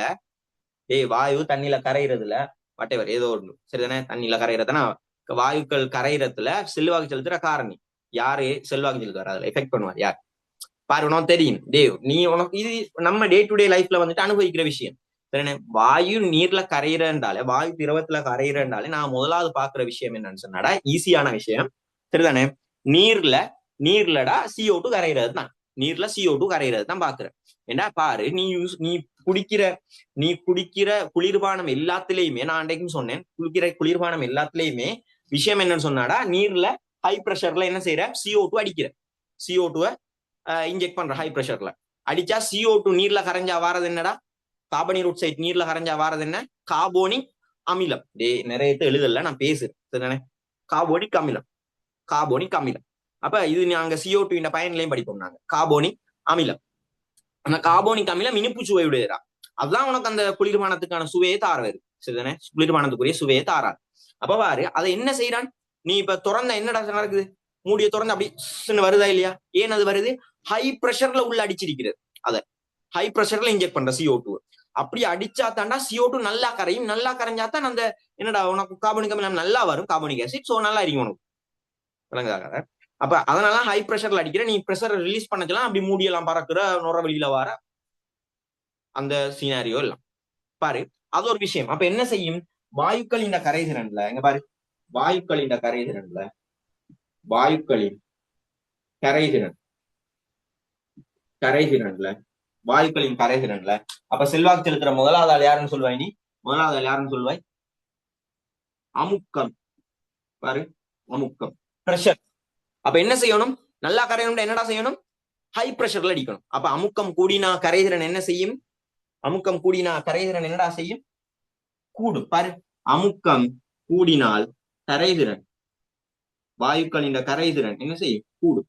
வாயு தண்ணியில கரையிறதுல வட்டைவர் ஏதோ ஒண்ணு. சரிதானே? தண்ணியில கரையிறதுனா வாயுக்கள் கரையிறதுல செல்வாக்கு செலுத்துற காரணி யாரு செல்வாக்கு செலுத்துவார்? அதுல எஃபெக்ட் பண்ணுவார் யார்? பாரு உனக்கு தெரியும் நீ உனக்கு இது நம்ம டே டு டே லைஃப்ல வந்துட்டு அனுபவிக்கிற விஷயம். சரிண்ணே? வாயு நீர்ல கரையிறண்டாலே வாயு திரவத்துல கரையிறண்டாலே நான் முதலாவது பாக்குற விஷயம் என்னன்னு சொன்னாடா ஈஸியான விஷயம். சரிதானே? நீர்லடா CO2 கரையிறது தான். நீர்ல CO2 கரையிறது தான் பாக்குறேன். ஏன்னா பாரு நீ குடிக்கிற குளிர்பானம் எல்லாத்துலயுமே நான் அன்றைக்கும் சொன்னேன் குளிர்பானம் எல்லாத்துலயுமே விஷயம் என்னன்னு சொன்னாடா நீர்ல ஹை பிரஷர்ல என்ன செய்யற CO2 அடிக்கிற CO2 இன்ஜெக்ட் பண்ற ஹை பிரஷர்ல அடிச்சா CO2 நீர்ல கரைஞ்சா வாரது என்னடா கார்பனீர் ஆக்சைடு நீர்ல கரைஞ்சா வாரது என்ன கார்போனிக் அமிலம். நிறைய எழுதல நான் பேசுறேன். கார்போனிக் அமிலம் அப்ப இது நாங்க CO2 இந்த பயன்லையும் படிப்போம் நாங்க கார்போனிக் அமிலம். அந்த கார்போனிக் அமிலம் இனிப்பு சுவை உடையதா அதுதான் உனக்கு அந்த குளிர்பானத்துக்கான சுவையை தாராது. சரிதானே? குளிர்பானத்துக்குரிய சுவையை தாராது. அப்ப பாரு அதை என்ன செய்யறான் நீ இப்ப திறந்த என்னடா நடக்குது மூடிய திறந்து அப்படி வருதா இல்லையா? ஏன் அது வருது? ஹை பிரஷர்ல உள்ள அடிச்சிருக்கிறது. அத ஹை பிரஷர்ல இன்ஜெக்ட் பண்ற CO2 அப்படி அடிச்சா தாண்டா CO2 நல்லா கரையும். நல்லா கரைஞ்சாதான் அந்த என்னடா உனக்கு கார்பனிக் அமிலம் நல்லா வரும் கார்பனிக் ஆசிட் சோ நல்லா இருக்கும் உனக்கு. விளங்குதா? அப்ப அதனால ஹை பிரஷர்ல அடிக்கிற நீ பிரஷர் ரிலீஸ் பண்ணலாம் அப்படி மூடியெல்லாம் பறக்குற நுர வெளியில வர அந்த சீனாரியோ எல்லாம் பாரு அது ஒரு விஷயம். அப்ப என்ன செய்யும் வாயுக்கள் இந்த கரைதிறன்ல எங்க பாரு வாயுக்களின் கரைதிறன்ல அப்ப செல்வாக்கு செலுத்துற முதலாவது ஆள் யாருன்னு சொல்லுவாய் நீ? முதலாவது ஆள் யாருன்னு சொல்லுவாய்? அமுக்கம். பாரு அமுக்கம் பிரஷர். அப்ப என்ன செய்யணும்? நல்லா கரையணும் என்னடா செய்யணும்? ஹை பிரஷர்ல அடிக்கணும். அப்ப அமுக்கம் கூடினா கரைதிறன் என்ன செய்யும்? அமுக்கம் கூடினா கரைதிறன் என்னடா செய்யும்? கூடும். பாரு அமுக்கம் கூடினால் கரைதிறன் வாயுக்களின் கரைதிறன் என்ன செய்யும்? கூடும்.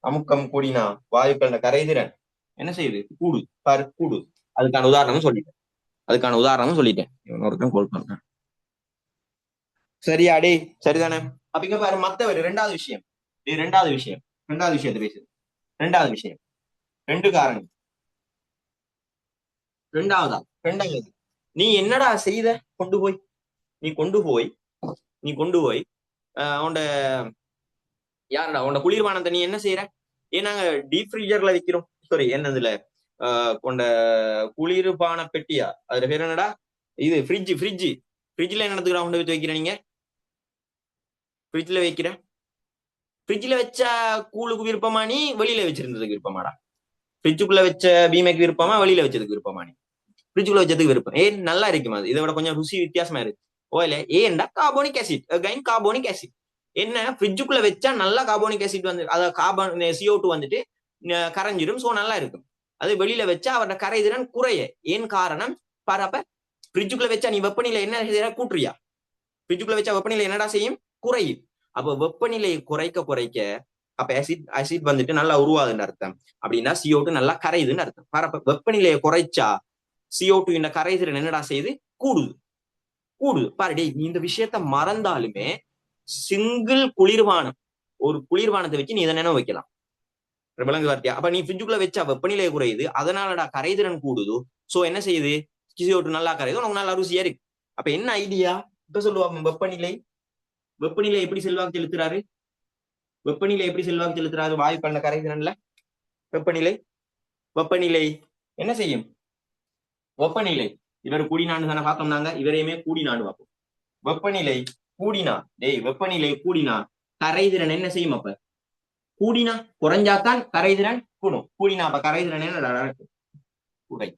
அமுக்கம் கூடினா வாயுக்களின் கரைதிறன் என்ன செய்யுது? கூடு. பாரு கூடு. அதுக்கான உதாரணமும் சொல்லிட்டேன். இன்னொருத்தன் கோல் பண்றேன். சரியா டே? சரிதானே? அப்ப இங்க பாரு மத்தவர் ரெண்டாவது விஷயத்தை பேசுது. ரெண்டாவது விஷயம் 2 காரணம். ரெண்டாவது நீ என்னடா செய்த கொண்டு போய் நீ கொண்டு போய் நீ கொண்டு போய் உன்னோட யாருடா உன்னோட குளிர்பானத்தை நீ என்ன செய்யற? ஏன் நாங்க டீப் ஃப்ரீஜர்ல வைக்கிறோம், சாரி என்னதுல உன்னோட குளிர்பான பெட்டியா, அதுல பேர் என்னடா, இது ஃப்ரிட்ஜ்ல என்ன நடத்துக்கிறோம் கொண்டு வச்சு வைக்கிற நீங்க? ஃப்ரிட்ஜ்ல வைக்கிற, ஃப்ரிட்ஜ்ல வச்ச கூழுக்கு விருப்பமா நீ வெளியில வச்சிருந்ததுக்கு விருப்பமாடா? ஃப்ரிட்ஜுக்குள்ள வச்ச பீமைக்கு விருப்பமா வெளியில வச்சதுக்கு விருப்பமா? நீ ஃப்ரிட்ஜுக்குள்ள வச்சதுக்கு விருப்பம். ஏன் நல்லா இருக்கும் அது, இதை விட கொஞ்சம் ருசி வித்தியாசமா இருக்கு. ஓயில ஏன்டா carbonic acid, again carbonic acid. என்ன ஃப்ரிட்ஜுக்குள்ள வச்சா நல்லா கார்போனிக் ஆசிட் வந்து அதாவது கார்பன் CO2 வந்துட்டு கரைஞ்சிடும், சோ நல்லா இருக்கும். அது வெளியில வச்சா அவரோட கரைதிறன் குறைய. ஏன் காரணம் பாரு. அப்ப ஃப்ரிட்ஜுக்குள்ள வச்சா நீ வெப்பநிலை என்ன செய்யற, கூட்டுறியா? ஃப்ரிட்ஜுக்குள்ள வச்சா வெப்பநிலை என்னடா செய்யும், குறையும். அப்ப வெப்பநிலையை குறைக்க குறைக்க அப்ப ஆசிட் வந்துட்டு நல்லா உருவாதுன்னு அர்த்தம். அப்படின்னா CO2 நல்லா கரையுதுன்னு அர்த்தம். பாரு, வெப்பநிலையை குறைச்சா CO2 இந்த கரைதிறன் என்னடா செய்யுது, கூடுது கூடுது. பாரு டேய், நீ இந்த விஷயத்த மறந்தாலுமே சிங்கிள் குளிர்பானம், ஒரு குளிர்பானத்தை வச்சு நீ இதை நினைவு வைக்கலாம். விளங்கு வார்த்தையா? அப்ப நீ ஃப்ரிட்ஜுக்குள்ள வச்சா வெப்பநிலை குறையுது, அதனாலடா கரைதிறன் கூடுது. சோ என்ன செய்யுது, CO2 நல்லா கரையுது, உனக்கு நல்லா ருசியா இருக்கு. அப்ப என்ன ஐடியா இப்ப சொல்லுவாங்க, வெப்பநிலை வெப்பநிலை எப்படி செல்வாக்கு செலுத்துறாரு, வெப்பநிலை எப்படி செல்வாக்கு செலுத்துறாரு வாயு பண்ண கரைதிறன்ல? வெப்பநிலை வெப்பநிலை என்ன செய்யும், வெப்பநிலை இவர் கூடினான்னு தானே பார்த்தோம் நாங்க, இவரையுமே கூடினான்னு பார்ப்போம். வெப்பநிலை கூடினா, டேய் வெப்பநிலை கூடினா கரைதிறன் என்ன செய்யும், அப்ப கூடினா குறைஞ்சாத்தான் கரைதிறன் கூடும். கூடினா அப்ப கரைதிறன் என்ன குறை.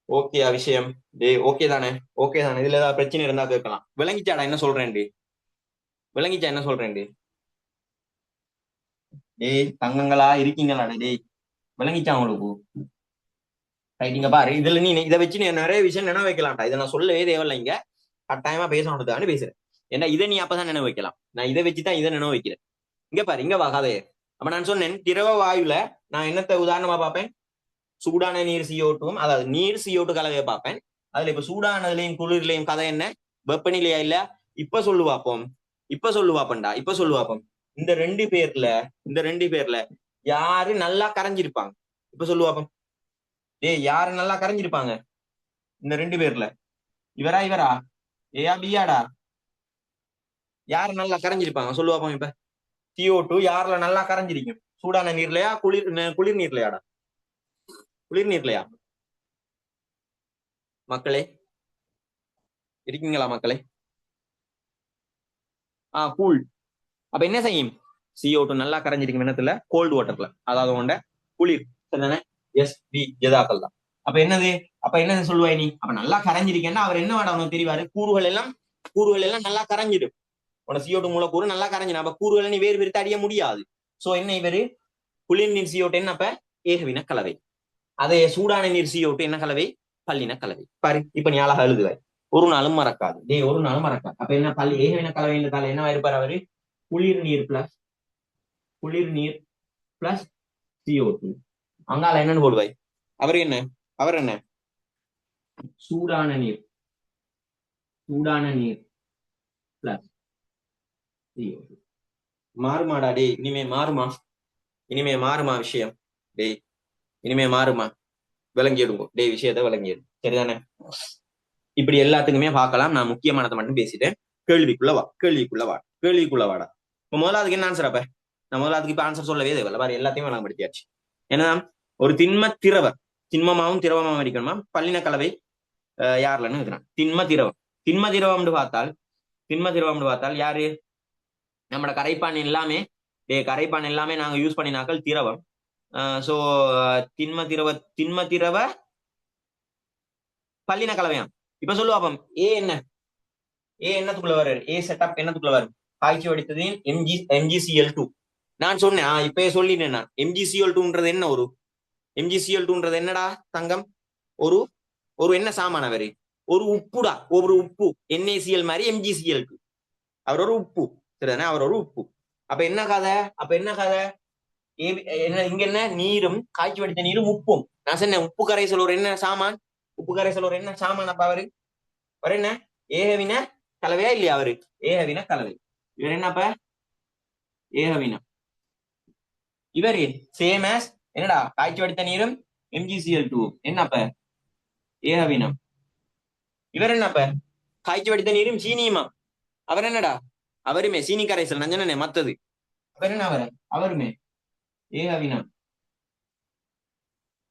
ஓகேயா விஷயம்? டேய் ஓகே தானே, ஓகே தானே. இதுல ஏதாவது பிரச்சனை இருந்தா கேட்கலாம். விளங்கிச்சாடா என்ன சொல்றேன்? விளங்கிச்சா என்ன சொல்றேன்? டேய் தங்கங்களா இருக்கீங்களா டேய்? விளங்கிச்சா உங்களுக்கு? ரைட்டிங்க பாரு, இதுல நீ இதை வச்சு நீ நிறைய விஷயம் நினைவு வைக்கலாம்டா. இதை நான் சொல்லவே தேவையில்லை, இங்க கட்டாயமா பேசணும்னு பேசுறேன். ஏன்னா இதை நீ அப்பதான் நினைவு வைக்கலாம். நான் இதை வச்சுதான் இதை நினைவு வைக்கிறேன். இங்க பாரு, இங்க வா கதையே. அப்ப நான் சொன்னேன், திரவ வாயுல நான் என்னத்தை உதாரணமா பார்ப்பேன், சூடான நீர் CO2, அதாவது நீர் CO2 கலவையை பார்ப்பேன். அதுல இப்ப சூடானதுலயும் குளிர்லயும் கதை என்ன, வெப்பநிலையா இல்ல? இப்ப சொல்லு பார்ப்போம், இப்ப சொல்லு பார்ப்போம்டா, இப்ப சொல்லு பார்ப்போம். இந்த ரெண்டு பேர்ல யாரு நல்லா கரைஞ்சிருப்பாங்க? இப்ப சொல்லு பார்ப்போம். ஏய் யாரு நல்லா கரைஞ்சிருப்பாங்க இந்த ரெண்டு பேர்ல? இவரா ஏயா பியாடா? யாரு நல்லா கரைஞ்சிருப்பாங்க சொல்லு பார்ப்போம். இப்ப CO2 யாருல நல்லா கரைஞ்சிருக்கும், சூடான நீர்லயா குளிர் நீர்லயாடா? குளிர் நீர்லயா? மக்களே இருக்கீங்களா மக்களே? கூல். அப்ப என்ன செய்யும், CO2 நல்லா கரைஞ்சிருக்கும் என்னத்துல, கோல்டு வாட்டர்ல, அதாவது உண்ட குளிர். சரிதானே? எஸ் பி ஜதாக்கள் தான். அப்ப என்ன சொல்லுவாய் நீ, அப்ப நல்லா கரைஞ்சிருக்கேன்னா அவர் என்ன வேட அவனுக்கு தெரிவாரு, கூறுகள் எல்லாம் நல்லா கரைஞ்சிடும். உன CO2 மூலக்கூறு நல்லா கரைஞ்சிடும். அப்ப கூறுகளை நீ வேறு பிரித்து அறிய முடியாது. சோ என்ன இவரு குளிர் நீர் CO2 என்ன, அப்ப ஏகவின கலவை. அதே சூடான நீர் CO2 என்ன கலவை, பல்லின கலவை. பாரு இப்ப நீ அழகா எழுதுவாய், ஒரு நாளும் மறக்காது. ஒரு நாளும் மறக்காது. அப்ப என்ன பள்ளி ஏகவின கலவை என்ன இருப்பாரு அவரு, குளிர் நீர் பிளஸ் CO2. அங்கால என்னன்னு போடுவாய், அவர் என்ன சூடான நீர் பிளஸ் CO2. மாறுமாடா டே, இனிமே மாறுமா விஷயம்? டேய் இனிமே மாறுமா? விளங்கிடுவோம் டே, விஷயத்த விளங்கிடும். சரிதானே? இப்படி எல்லாத்துக்குமே பார்க்கலாம். நான் முக்கியமானதை மட்டும் பேசிட்டேன். கேள்விக்குள்ள வாடா. இப்ப முதலாவதுக்கு என்ன ஆன்சர்? அப்ப நான் முதலாவதுக்கு இப்ப ஆன்சர் சொல்லவே தேவையில்ல, வேற எல்லாத்தையும் விளங்கப்படுத்தியாச்சு. ஏன்னா ஒரு திண்மமாவும் திரவமாவும் அடிக்கணுமா, பல்லின கலவை யாருலன்னு இருக்கிறான், திண்ம திரவம்னு பார்த்தால் யாரு, நம்மட கரைப்பான் எல்லாமே நாங்க யூஸ் பண்ணினாக்கள் திரவம். சோ திண்ம திரவ பல்லின கலவையாம். இப்ப சொல்லுவாப்பம் என்னத்துக்குள்ள வர்றாரு, செட்டப் என்னத்துக்குள்ள வரும், காய்ச்சி வடித்ததின் MgCl2. நான் சொன்னேன், இப்பயே சொல்லினேன் நான். MgCl2ன்றது என்ன, MgCl2ன்றது என்னடா தங்கம், ஒரு என்ன சாமானவரு, ஒரு உப்புடா, ஒரு உப்பு. NaCl மாதிரி MgCl2, அவர் ஒரு உப்பு. சரிதானே? அவர் ஒரு உப்பு. அப்ப என்ன கதை, இங்க என்ன, நீரும் காய்ச்சி வடித்த நீரும் உப்பும். நான் சொன்னேன் உப்பு கரைசல் ஒரு என்ன சாமான், அப்ப அவரு என்ன ஏகவின கலவையா இல்லையா? அவரு ஏகவின கலவை. இவர் என்னப்ப ஏகவினம். இவரு சேம் ஆஸ் என்னடா, காய்ச்சி வடித்த நீரும் MgCl2 என்னப்ப ஏகவினம். இவர் என்னப்ப காய்ச்சி வடித்த நீரும் சீனியுமா? அவர் என்னடா? அவருமே சீனி கரைசல் நஞ்சனே மத்தது. அவர் என்ன அவருமே ஏகவினம்.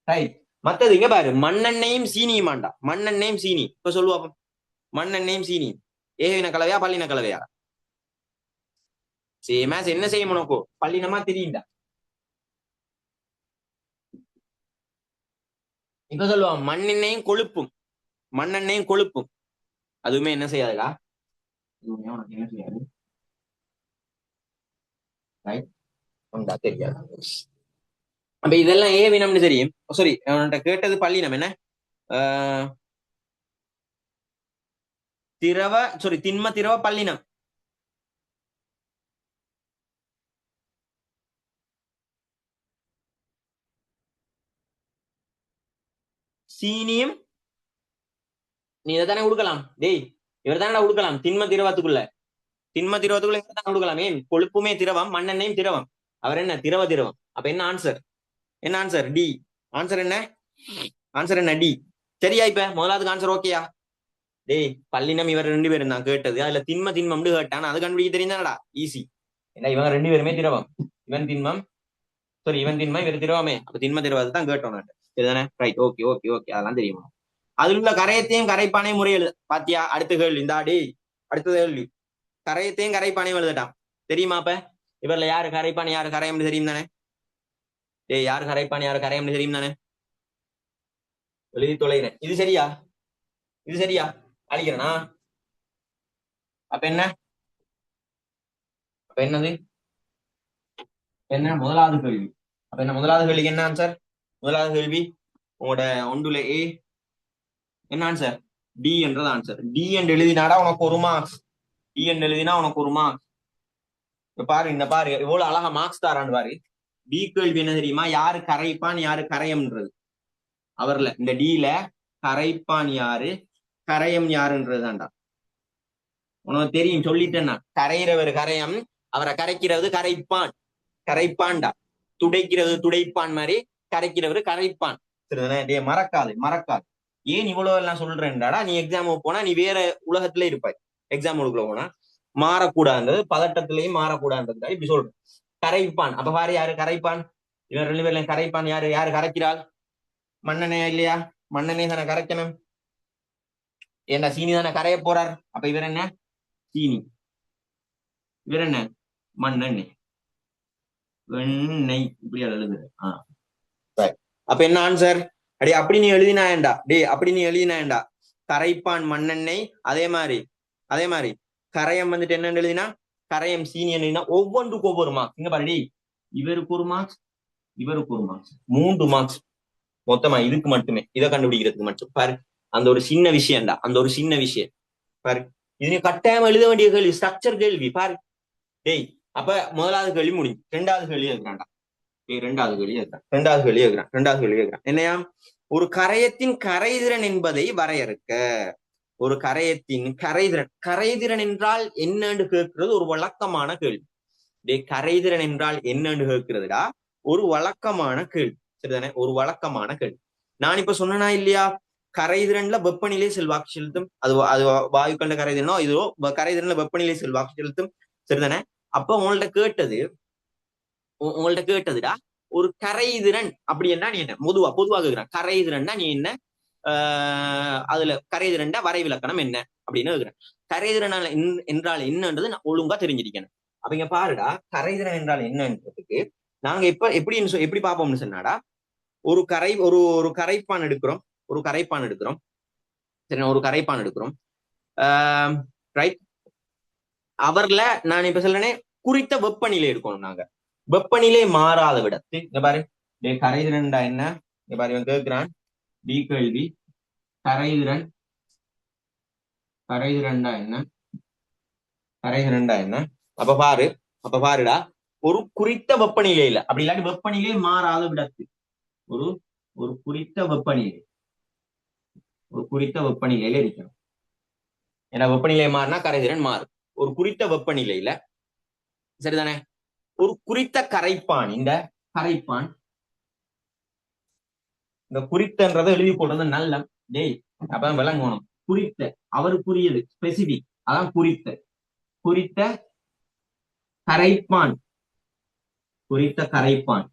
ரைட். மத்தது இங்க பாரு, மண்ணெண்ணையும் சீனியுமாண்டா. மண்ணெண்ணையும் சீனி. இப்ப சொல்லுவா, மண்ணெண்ணையும் சீனி ஏகவின கலவையா பல்லின கலவையா? சேமாஸ் என்ன செய்யும் உனக்கு பல்லினமா தெரியுண்டா. இப்ப சொல்லுவான் மண்ணெண்ணையும் கொழுப்பும். மண்ணெண்ணையும் கொழுப்பும் அதுவுமே என்ன செய்யாதுடா, உனக்கு என்ன செய்யாது. ரைட். தெரியாது. அப்ப இதெல்லாம் ஏவினம்னு தெரியும். சாரி, அவன்கிட்ட கேட்டது பல்லினம் என்ன? திரவ சாரி திண்ம திரவ பல்லினம். சீனியும் நீ இதைத்தானே கொடுக்கலாம். டேய் இவர் தானே கொடுக்கலாம் திண்ம திரவத்துக்குள்ள. திண்ம திரவத்துக்குள்ள இவர் தான் கொடுக்கலாம். ஏன் கொழுப்புமே திரவம், மண்ணெண்ணையும் திரவம். அவர் என்ன திரவ திரவம். அப்ப என்ன ஆன்சர்? என்ன ஆன்சர்? டி. ஆன்சர் என்ன? ஆன்சர் என்ன? டி. சரியா? இப்ப முதலாவதுக்கு ஆன்சர் ஓகேயா? டேய் பல்லினம் இவர் 2 பேரும் தான் கேட்டது. அதுல திண்ம திண்மம் கேட்டான், அது கண்டுபிடிக்க தெரியுதானடா. ஈஸி. ஏன்னா இவங்க 2 பேருமே திரவம். இவன் திண்மம், சாரி இவன் திண்மம் இவர் திரவமே. அப்ப திண்ம திரவத்தை தான் கேட்டோம். சரிதானே? ரைட். ஓகே ஓகே ஓகே, அதெல்லாம் தெரியுமா? அதுல உள்ள கரையத்தையும் கரைப்பானையும் முறையில் பாத்தியா? அடுத்த கேள்வி இந்த ஆடி. அடுத்தது கேள்வி கரையத்தையும் கரைப்பானையும் எழுதட்டான். தெரியுமா? அப்ப இவர்ல யாரு கரைப்பான் யாரு கரையம்னு தெரியும் தானே? டேய் யாரு கரைப்பான் யாரு கரையம்னு தெரியும் தானே? எழுதி தொலைகிறேன். இது சரியா? இது சரியா? அழிக்கிறேனா? அப்ப என்ன? அப்ப என்னது? என்ன முதலாவது கேள்வி? அப்ப என்ன முதலாவது கேள்விக்கு என்ன ஆன்சர்? முதலாவது கேள்வி உங்களோட ஒன்றுல ஏ என்ன ஆன்சர்? டி என்றது ஆன்சர். டி என்று எழுதினாடா உனக்கு ஒரு மார்க்ஸ். டி என்று எழுதினா உனக்கு ஒரு மார்க்ஸ். இப்ப பாரு, இந்த பாரு எவ்வளவு அழகா மார்க்ஸ் தாரான்னு பாரு. டி கேள்வி என்ன தெரியுமா? யாரு கரைப்பான் யாரு கரையம்ன்றது. அவர்ல இந்த டில கரைப்பான் யாரு கரையம் யாருன்றதுதான்டா. உனக்கு தெரியும், சொல்லிட்டேன்னா. கரைகிறவர் கரையம், அவரை கரைக்கிறது கரைப்பான். கரைப்பான்டா. துடைக்கிறது துடைப்பான் மாதிரி, கரைக்கிறவரு கரைப்பான். சரிதானே? மறக்காது மறக்காது. ஏன் இவ்வளவு எல்லாம் சொல்றேன்டாடா, நீ எக்ஸாமுக்கு போனா நீ வேற உலகத்துல இருப்பாய். எக்ஸாம் போனா மாறக்கூடாதுன்றது, பதட்டத்திலையும் மாறக்கூடாதுன்றது இப்படி சொல்றேன். கரைப்பான். அப்ப பாரு யாரு கரைப்பான்? இவன் 2 பேர்ல கரைப்பான் யாரு? யாரு கரைக்கிறாள்? மண்ணெண்ணையா இல்லையா? மண்ணெண்ணெய் தானே கரைக்கணும். ஏன்னா சீனி தானே கரைய போறார். அப்ப இவர் என்ன? சீனி. இவர் என்ன? மண்ணெண்ணெய். வெண்ணெய். இப்படி எழுதுது. அப்ப என்ன ஆன்சர்? அடே அப்படி நீ எழுதினாயண்டா. அப்படி நீ எழுதினாயண்டா. கரைப்பான் மண்ணெண்ணெய். அதே மாதிரி கரையம் வந்துட்டு என்ன எழுதினா? கரையம் சீனி எழுதினா ஒவ்வொன்றுக்கு ஒவ்வொரு மார்க்ஸ். இங்க பாரு, இவருக்கு ஒரு மார்க்ஸ், இவருக்கு ஒரு மார்க்ஸ், 3 மார்க்ஸ் மொத்தமா. இதுக்கு மட்டுமே, இதை கண்டுபிடிக்கிறதுக்கு மட்டும் பாரு. அந்த ஒரு சின்ன விஷயம்டா, அந்த ஒரு சின்ன விஷயம் பாரு. இது நீ கட்டாயம் எழுத வேண்டிய கேள்வி, ஸ்ட்ரக்சர் கேள்வி பாரு. டேய் அப்ப முதலாவது கேள்வி முடிஞ்சு. 2வது கேள்வி இருக்கிறான்டா. ரெண்டாவது கேள்வி கேட்கிறான். என்னையா? ஒரு கரையத்தின் கரைதிறன் என்பதை வரையறுக்க. ஒரு கரையத்தின் கரைதிறன் என்றால் என்னன்னு கேட்கிறது ஒரு வழக்கமான கேள்வி. கரைதிறன் என்றால் என்னன்னு கேட்கிறதுடா ஒரு வழக்கமான கேள்வி. சரிதானே? ஒரு வழக்கமான கேள்வி. நான் இப்ப சொன்னா இல்லையா, கரைதிறன்ல வெப்பநிலை செல்வாக்கு செலுத்தும். அது வாயுக்கண்ட கரைதிறனோ இதோ கரைதிறன்ல வெப்பநிலை செல்வாக்கு செலுத்தும். சரிதானே? அப்ப உங்கள்ட்ட கேட்டதுடா ஒரு கரைதிறன் அப்படி என்ன நீ என்ன பொதுவாக கேட்கிறான். கரைதிறன்னா நீ என்ன? அதுல கரைதிறன்டா வரைவிலக்கணம் என்ன அப்படின்னு கேட்கிறேன். கரைதிறன் என்றால் என்னன்றது நான் ஒழுங்கா தெரிஞ்சிருக்கேன். அப்ப இங்க பாருடா, கரைதிறன் என்றால் என்னன்றதுக்கு நாங்க எப்படி பார்ப்போம்னு சொன்னாடா, ஒரு கரைப்பான் எடுக்கிறோம். சரி, ஒரு கரைப்பான் எடுக்கிறோம். ரைட். அவர்ல நான் இப்ப சொல்றேனே, குறித்த வெப்பநிலை எடுக்கணும். நாங்க வெப்பநிலை மாறாத விடத்து. இங்க பாரு, கரைதிறன்டா என்ன? இங்க பாரு, இவன் கேட்கிறான் டி கேள்வி. கரைதிறன்டா என்ன? அப்ப பாருடா, ஒரு குறித்த வெப்பநிலையில, அப்படி இல்லாட்டி வெப்பநிலை மாறாத விடத்து. ஒரு குறித்த வெப்பநிலையில இருக்கணும். ஏன்னா வெப்பநிலை மாறினா கரைதிறன் மாறும். ஒரு குறித்த வெப்பநிலையில, சரிதானே? ஒரு குறித்த கரைப்பான். இந்த குறித்தன்றதை எழுதி போடுறது நல்ல. அப்பதான் விளங்கணும். குறித்த அவருக்குரியது ஸ்பெசிபிக், அதான் குறித்த குறித்த கரைப்பான், குறித்த கரைப்பான்.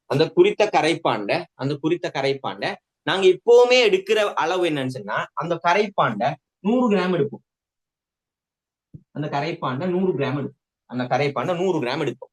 அந்த குறித்த கரைப்பாண்ட நாங்க எப்பவுமே எடுக்கிற அளவு என்னன்னு சொன்னா அந்த கரைப்பாண்ட 100 கிராம் எடுப்போம். அந்த கரைப்பாண்ட 100 கிராம் எடுப்போம். அந்த கரைப்பாண்ட 100 கிராம் எடுப்போம்.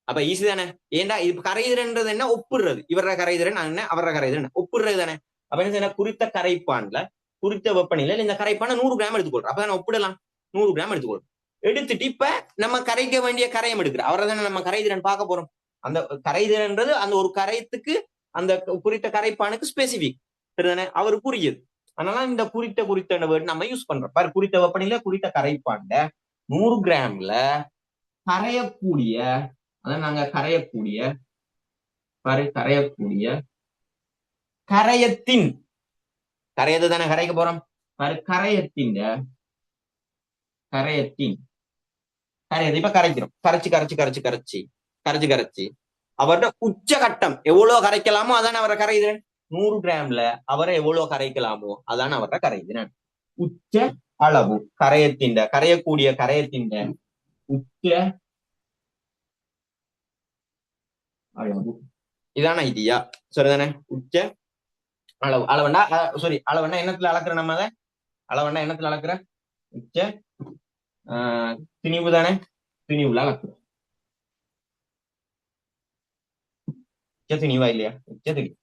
அப்ப ஈஸி தானே. ஏன்டா இது கரைதிறன்றது என்ன, ஒப்புடுறது. இவர கரைதிறன் என்ன, அவர கரைதிறன் ஒப்புடுறது தானே. அப்ப என்ன செய்யணும், குறித்த கரைப்பான்ல குறித்த வெப்பநிலையில் இந்த கரைப்பான 100 கிராம் எடுத்துக்கொள்றோம். அப்பதான் ஒப்பிடலாம். 100 கிராம் எடுத்துக்கொள்றோம். எடுத்துட்டு இப்ப நம்ம கரைக்க வேண்டிய கரையம் எடுக்கிறோம். அவரை தானே நம்ம கரைதிறன் பார்க்க போறோம். அந்த கரைதிறன்றது அந்த ஒரு கரைத்துக்கு அந்த குறித்த கரைப்பானுக்கு ஸ்பெசிபிக் சரிதானே, அவருக்குரியது. அதனால இந்த குறித்த வேர்டு நம்ம யூஸ் பண்றோம். பாரு, குறித்த வெப்பநிலை குறித்த கரைப்பாண்ட 100 கிராம்ல கரையக்கூடிய, அதான் நாங்க கரையக்கூடிய, பாரு கரையக்கூடிய கரையத்தின், கரையது தானே கரைக்க போறோம். பாரு கரையத்தின் கரையது இப்ப கரைக்கிறோம். கரைச்சு அவரோட உச்சகட்டம் எவ்வளவு கரைக்கலாமோ அதான அவரை கரைதிறன். 100 கிராம்ல அவரை எவ்வளவு கரைக்கலாமோ அதான அவரை கரைதிறன். உச்ச அளவு கரையக்கூடிய கரையத்தின் உச்ச அளவு, இதான ஐடியா சரிதானே. உச்ச அளவு, அளவண்டா சாரி அளவண்டா என்னத்துல அளக்குற, நம்ம அதை அளவண்டா என்னத்துல அளக்குற, உச்ச திணிவு தானே, திணிவுல அளக்குறோம். உச்ச திணிவா இல்லையா, உச்ச திணிவு.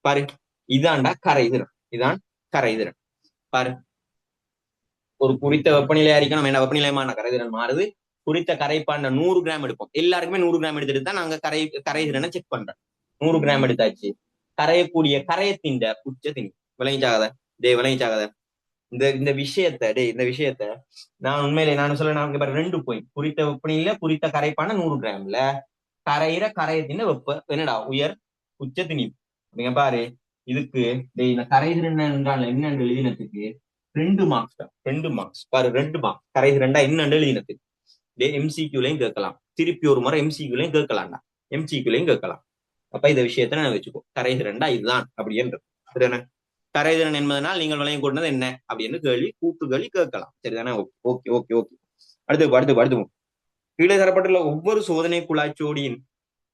பாரு இதான்டா கரைதிறன், இதான் கரைதிறன். பாரு ஒரு குறித்த வெப்பநிலை அறிக்கணும், என்ன வெப்பநிலைமான கரைதிறன் மாறுது. குறித்த கரைப்பாண்ட 100 கிராம் எடுப்போம். எல்லாருக்குமே 100 கிராம் எடுத்துட்டு தான் நாங்க கரைதிறனை செக் பண்றோம். 100 கிராம் எடுத்தாச்சு. கரையக்கூடிய கரையத்தின் உச்ச திணி விளங்கிச்சாகத விளங்கிச்சாகத. இந்த விஷயத்த நான் உண்மையிலே நான் சொல்ல, நான் 2 பாயிண்ட். குறித்த வெப்பநிலையில குறித்த கரைப்பான 100 கிராம்ல கரையிற கரையத்தின் வெப்ப என்னடா உயர் உச்ச திணிவு. நீங்க பாரு இதுக்கு இந்த கரைதிறன் என்றால் என்னன்னு எழுதினத்துக்கு 2 மார்க்ஸ் தான். 2 மார்க்ஸ் பாரு, 2 மார்க்ஸ். கரைதிறன்டா என்னன்னு எழுதினத்துக்கு எம்சிக்யூலையும் கேட்கலாம், திருப்பி ஒரு முறை எம்சிக்யூலையும் கேட்கலாம்டா, எம்சிக்யூலையும் கேட்கலாம். அப்ப இந்த விஷயத்த நான் வச்சுக்கோ, கரைதிறன்டா இதுதான் அப்படி என்று சரிதானே. கரைதிறன் என்பதனால் நீங்கள் விளையம் கொண்டது என்ன அப்படின்னு கேள்வி கூட்டுகளி கேட்கலாம் சரிதானே. Okay okay okay. அடுத்து கீழே தரப்பட்டுள்ள ஒவ்வொரு சோதனை குழாய்ச்சோடியின்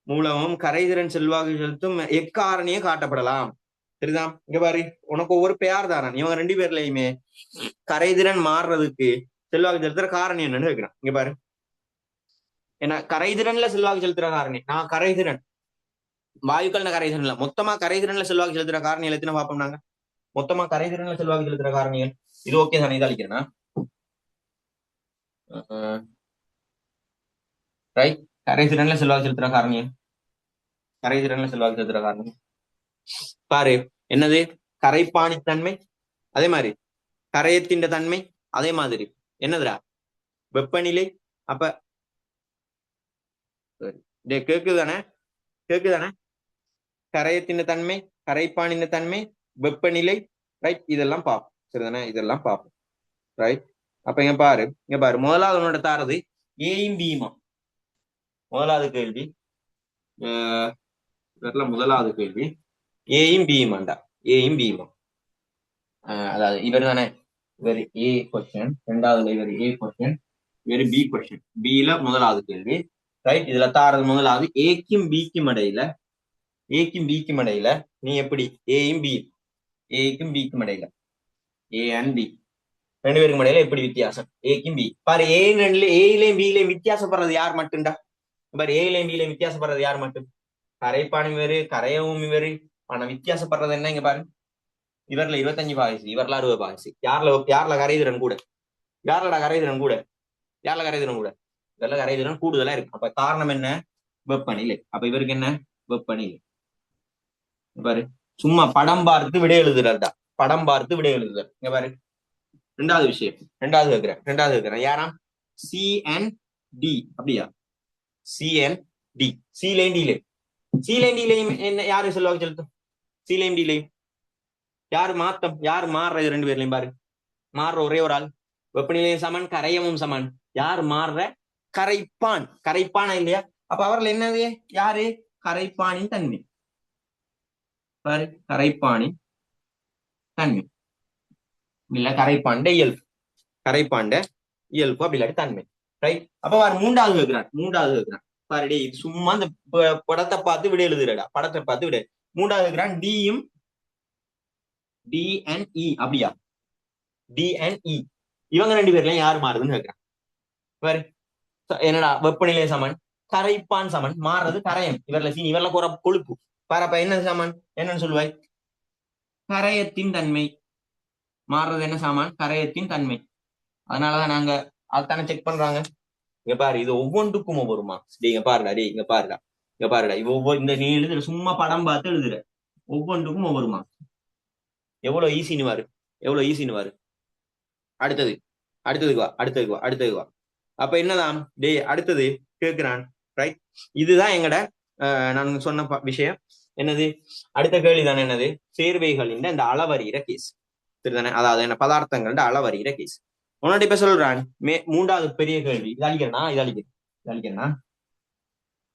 மூலமும் கரைதிறன் செல்வாக்கு செலுத்தும் எக்காரணியே காட்டப்படலாம் சரிதான். இங்க பாரு, உனக்கு ஒவ்வொரு பெயர் தாரன், இவங்க 2 பேர்லயுமே கரைதிறன் மாறுறதுக்கு செல்வாக்கு செலுத்துற காரணி என்னன்னு வைக்கிறான். இங்க பாரு, ஏன்னா கரைதிறன்ல செல்வாக்கு செலுத்துற காரணி, நான் கரைதிறன் வாயுக்கள் கரைதிறன்ல மொத்தமா கரைதிறன்ல செல்வாக்கு செலுத்துற காரணி எத்தனை பார்ப்போம் நாங்க. மொத்தமா கரைதிறன்ல செல்வாக்கு செலுத்துற காரணிகள் இது ஓகே தானே, இது அளிக்கிறேன்னா ரைட். கரைதிறன்ல செல்வாக்கு செலுத்துற காரணிகள், கரைதிறன்ல செல்வாக்கு செலுத்துற காரணி பாரு என்னது, கரைப்பாணித்தன்மை, அதே மாதிரி கரையத்தின் தன்மை, அதே மாதிரி என்னதுடா வெப்பநிலை. அப்ப கேக்குதானே கரையத்தின் தன்மை, கரைப்பானின் தன்மை, வெப்பநிலை, ரைட். இதெல்லாம் பார்ப்போம் சரிதானே, இதெல்லாம் பார்ப்போம் ரைட். அப்ப இங்க பாரு முதலாவது உன்னோட தாரது ஏயும் பீமா. முதலாவது கேள்வி முதலாவது கேள்வி ஏயும் பியுமாண்டா, ஏயும் பியுமா. அதாவது இவர் தானே, இவர் ஏ கொஸ்டின், ரெண்டாவதுல இவர் ஏ கொஸ்டின், இவர் பி கொஸ்டின். பில முதலாவது கேள்வி ரைட். இதுல தாரது முதலாவது ஏக்கும் பிக்கும் இடையில நீ எப்படி ஏயும் பிக்கும் இடையில ஏ அண்ட் பி 2 பேருக்கும் இடையில எப்படி வித்தியாசம், ஏக்கும் பி. பாரு ஏலையும் பிலையும் வித்தியாசப்படுறது யார் மட்டும்டா. பாரு ஏலையும் பிலையும் வித்தியாசப்படுறது யார் மட்டும், கரைப்பானி வேறு கரையவும் வேறு. ஆனா வித்தியாசப்படுறது என்ன, இங்க பாரு இவர்ல 25 பாகிசி, இவர்ல 60 பாகிசி. யார்ல கரைதிறன் கூட, யார்லடா கரைதிறன் கூட, இதெல்லாம் கரைதிறன் கூடுதலா இருக்கு. அப்ப காரணம் என்ன, வெப்பநிலை. அப்ப இவருக்கு என்ன, வெப்பநிலை. பாரு சும்மா படம் பார்த்து விடை எழுதுறா, படம் பார்த்து விடை எழுதுதல். இங்க பாரு ரெண்டாவது விஷயம், ரெண்டாவது கேட்கிறேன் யாராம், சி அண்ட் டி. அப்படியா, சி அண்ட் டி, சிலையும் டிலையும் என்ன யாரு செல்வாக்கு செலுத்தும், சிலையும் டிலையும் யாரு மாத்தம், யாரு மாறுற, 2 பேர்லயும் பாரு மாறுற ஒரே ஒரு ஆள். வெப்பநிலையும் சமன், கரையமும் சமன். யார் மாறுற, கரைப்பானா இல்லையா. அப்ப அவர்கள் என்னது, யாரு, கரைப்பானின் தன்மை. பாரு கரைப்பானின் தன்மை. இல்ல கரைப்பாண்ட இயல்பு, கரைப்பாண்ட இயல்பு அப்படி இல்லாட்டி தன்மை. ரைட். அப்ப பாரு மூன்றாவது கேட்கிறான், மூன்றாவது கேட்கிறான் பாரு டே, சும்மா இந்த படத்தை பார்த்து விட எழுதுறடா, படத்தை பார்த்து விட. மூன்றாவது கேட்கிறான் டியும் டிஎன்இ அப்படியா, டிஎன்இ இவங்க ரெண்டு பேர்ல யாரு மாறுதுன்னு கேட்கிறான். பாரு என்னடா வெப்பநிலை சமன், கரைப்பான் சமன், மாறுறது கரையம், இவர்ல சீனி, இவர்ல குற கொழுப்பு. பாரப்ப என்ன சமன், என்னன்னு சொல்லுவாய், கரையத்தின் தன்மை. மாறுறது என்ன சாமான், கரையத்தின் தன்மை. அதனாலதான் நாங்க அதுதானே செக் பண்றாங்க. இங்க பாரு, இது ஒவ்வொன்றுக்கும் ஒவ்வொரு மார்க்ஸ். இங்க பாருடா டே, இங்க பாருடா, இங்க பாருடா, ஒவ்வொரு இந்த நீ எழுதுற சும்மா படம் பார்த்து எழுதுற, ஒவ்வொன்றுக்கும் ஒவ்வொரு மார்க்ஸ். எவ்வளவு ஈஸின்னு வாரு, எவ்வளவு ஈஸின்னு வாரு. அடுத்தது, அடுத்ததுக்கு வா, அடுத்ததுக்கு வா, அடுத்ததுக்கு வா. அப்ப என்னதான் டே அடுத்தது கேட்கிறான். ரைட். இதுதான் எங்கட நான் சொன்ன விஷயம். என்னது அடுத்த கேள்விதான், என்னது சேர்வைகளின் இந்த அளவறிகிற கேஸ். சரிதானே, அதாவது என்ன பதார்த்தங்கள் அளவறிகிற கேஸ். உன்னோட இப்ப சொல்றான் மூன்றாவது பெரிய கேள்வி. இது அழிக்கிறனா, இது அழிக்கிறனா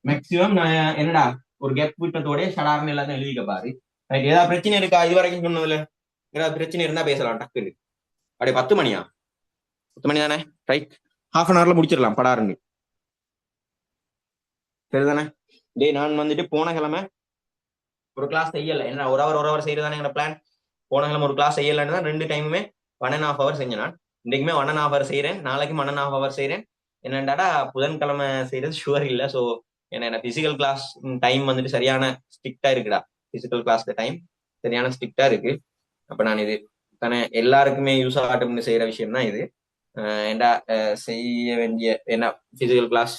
மேக்சிமம் நான் என்னடா ஒரு கேப் விட்டத்தோட சடார்னு எல்லாத்தையும் எழுதிக்க பாரு. ரைட். ஏதாவது பிரச்சனை இருக்கா இது வரைக்கும் சொன்னதுல? ஏதாவது பிரச்சனை இருந்தா பேசலாம் டக்குன்னு. அப்படியே 10 மணியா, 10 மணி தானே. ரைட். ஹாஃப் அன் ஹவர்ல முடிச்சிடலாம் படாருன்னு. சரிதானே. டே நான் வந்துட்டு போன கிழமை ஒரு கிளாஸ் செய்யல, என்ன ஒரு ஹவர் செய்யறதானே எங்க பிளான். போன கிழமை ஒரு கிளாஸ் செய்யலன்னு தான் 2 டைமுமே 1.5 hour செஞ்சேன். நான் இன்னைக்குமே 1.5 hour செய்யறேன், நாளைக்கும் 1.5 hour செய்யறேன். என்னண்டாடா புதன்கிழமை செய்யறது ஷுவர் இல்ல. ஸோ என்ன பிசிக்கல் கிளாஸ் டைம் வந்துட்டு சரியான ஸ்ட்ரிக்டா இருக்குடா. பிசிக்கல் கிளாஸ் டைம் சரியான ஸ்ட்ரிக்டா இருக்கு. அப்ப நான் இது தானே எல்லாருக்குமே யூஸ் ஆகட்டும்னு செய்யற விஷயம் தான் இது. ஏண்டா செய்ய வேண்டிய என்ன பிசிக்கல் கிளாஸ்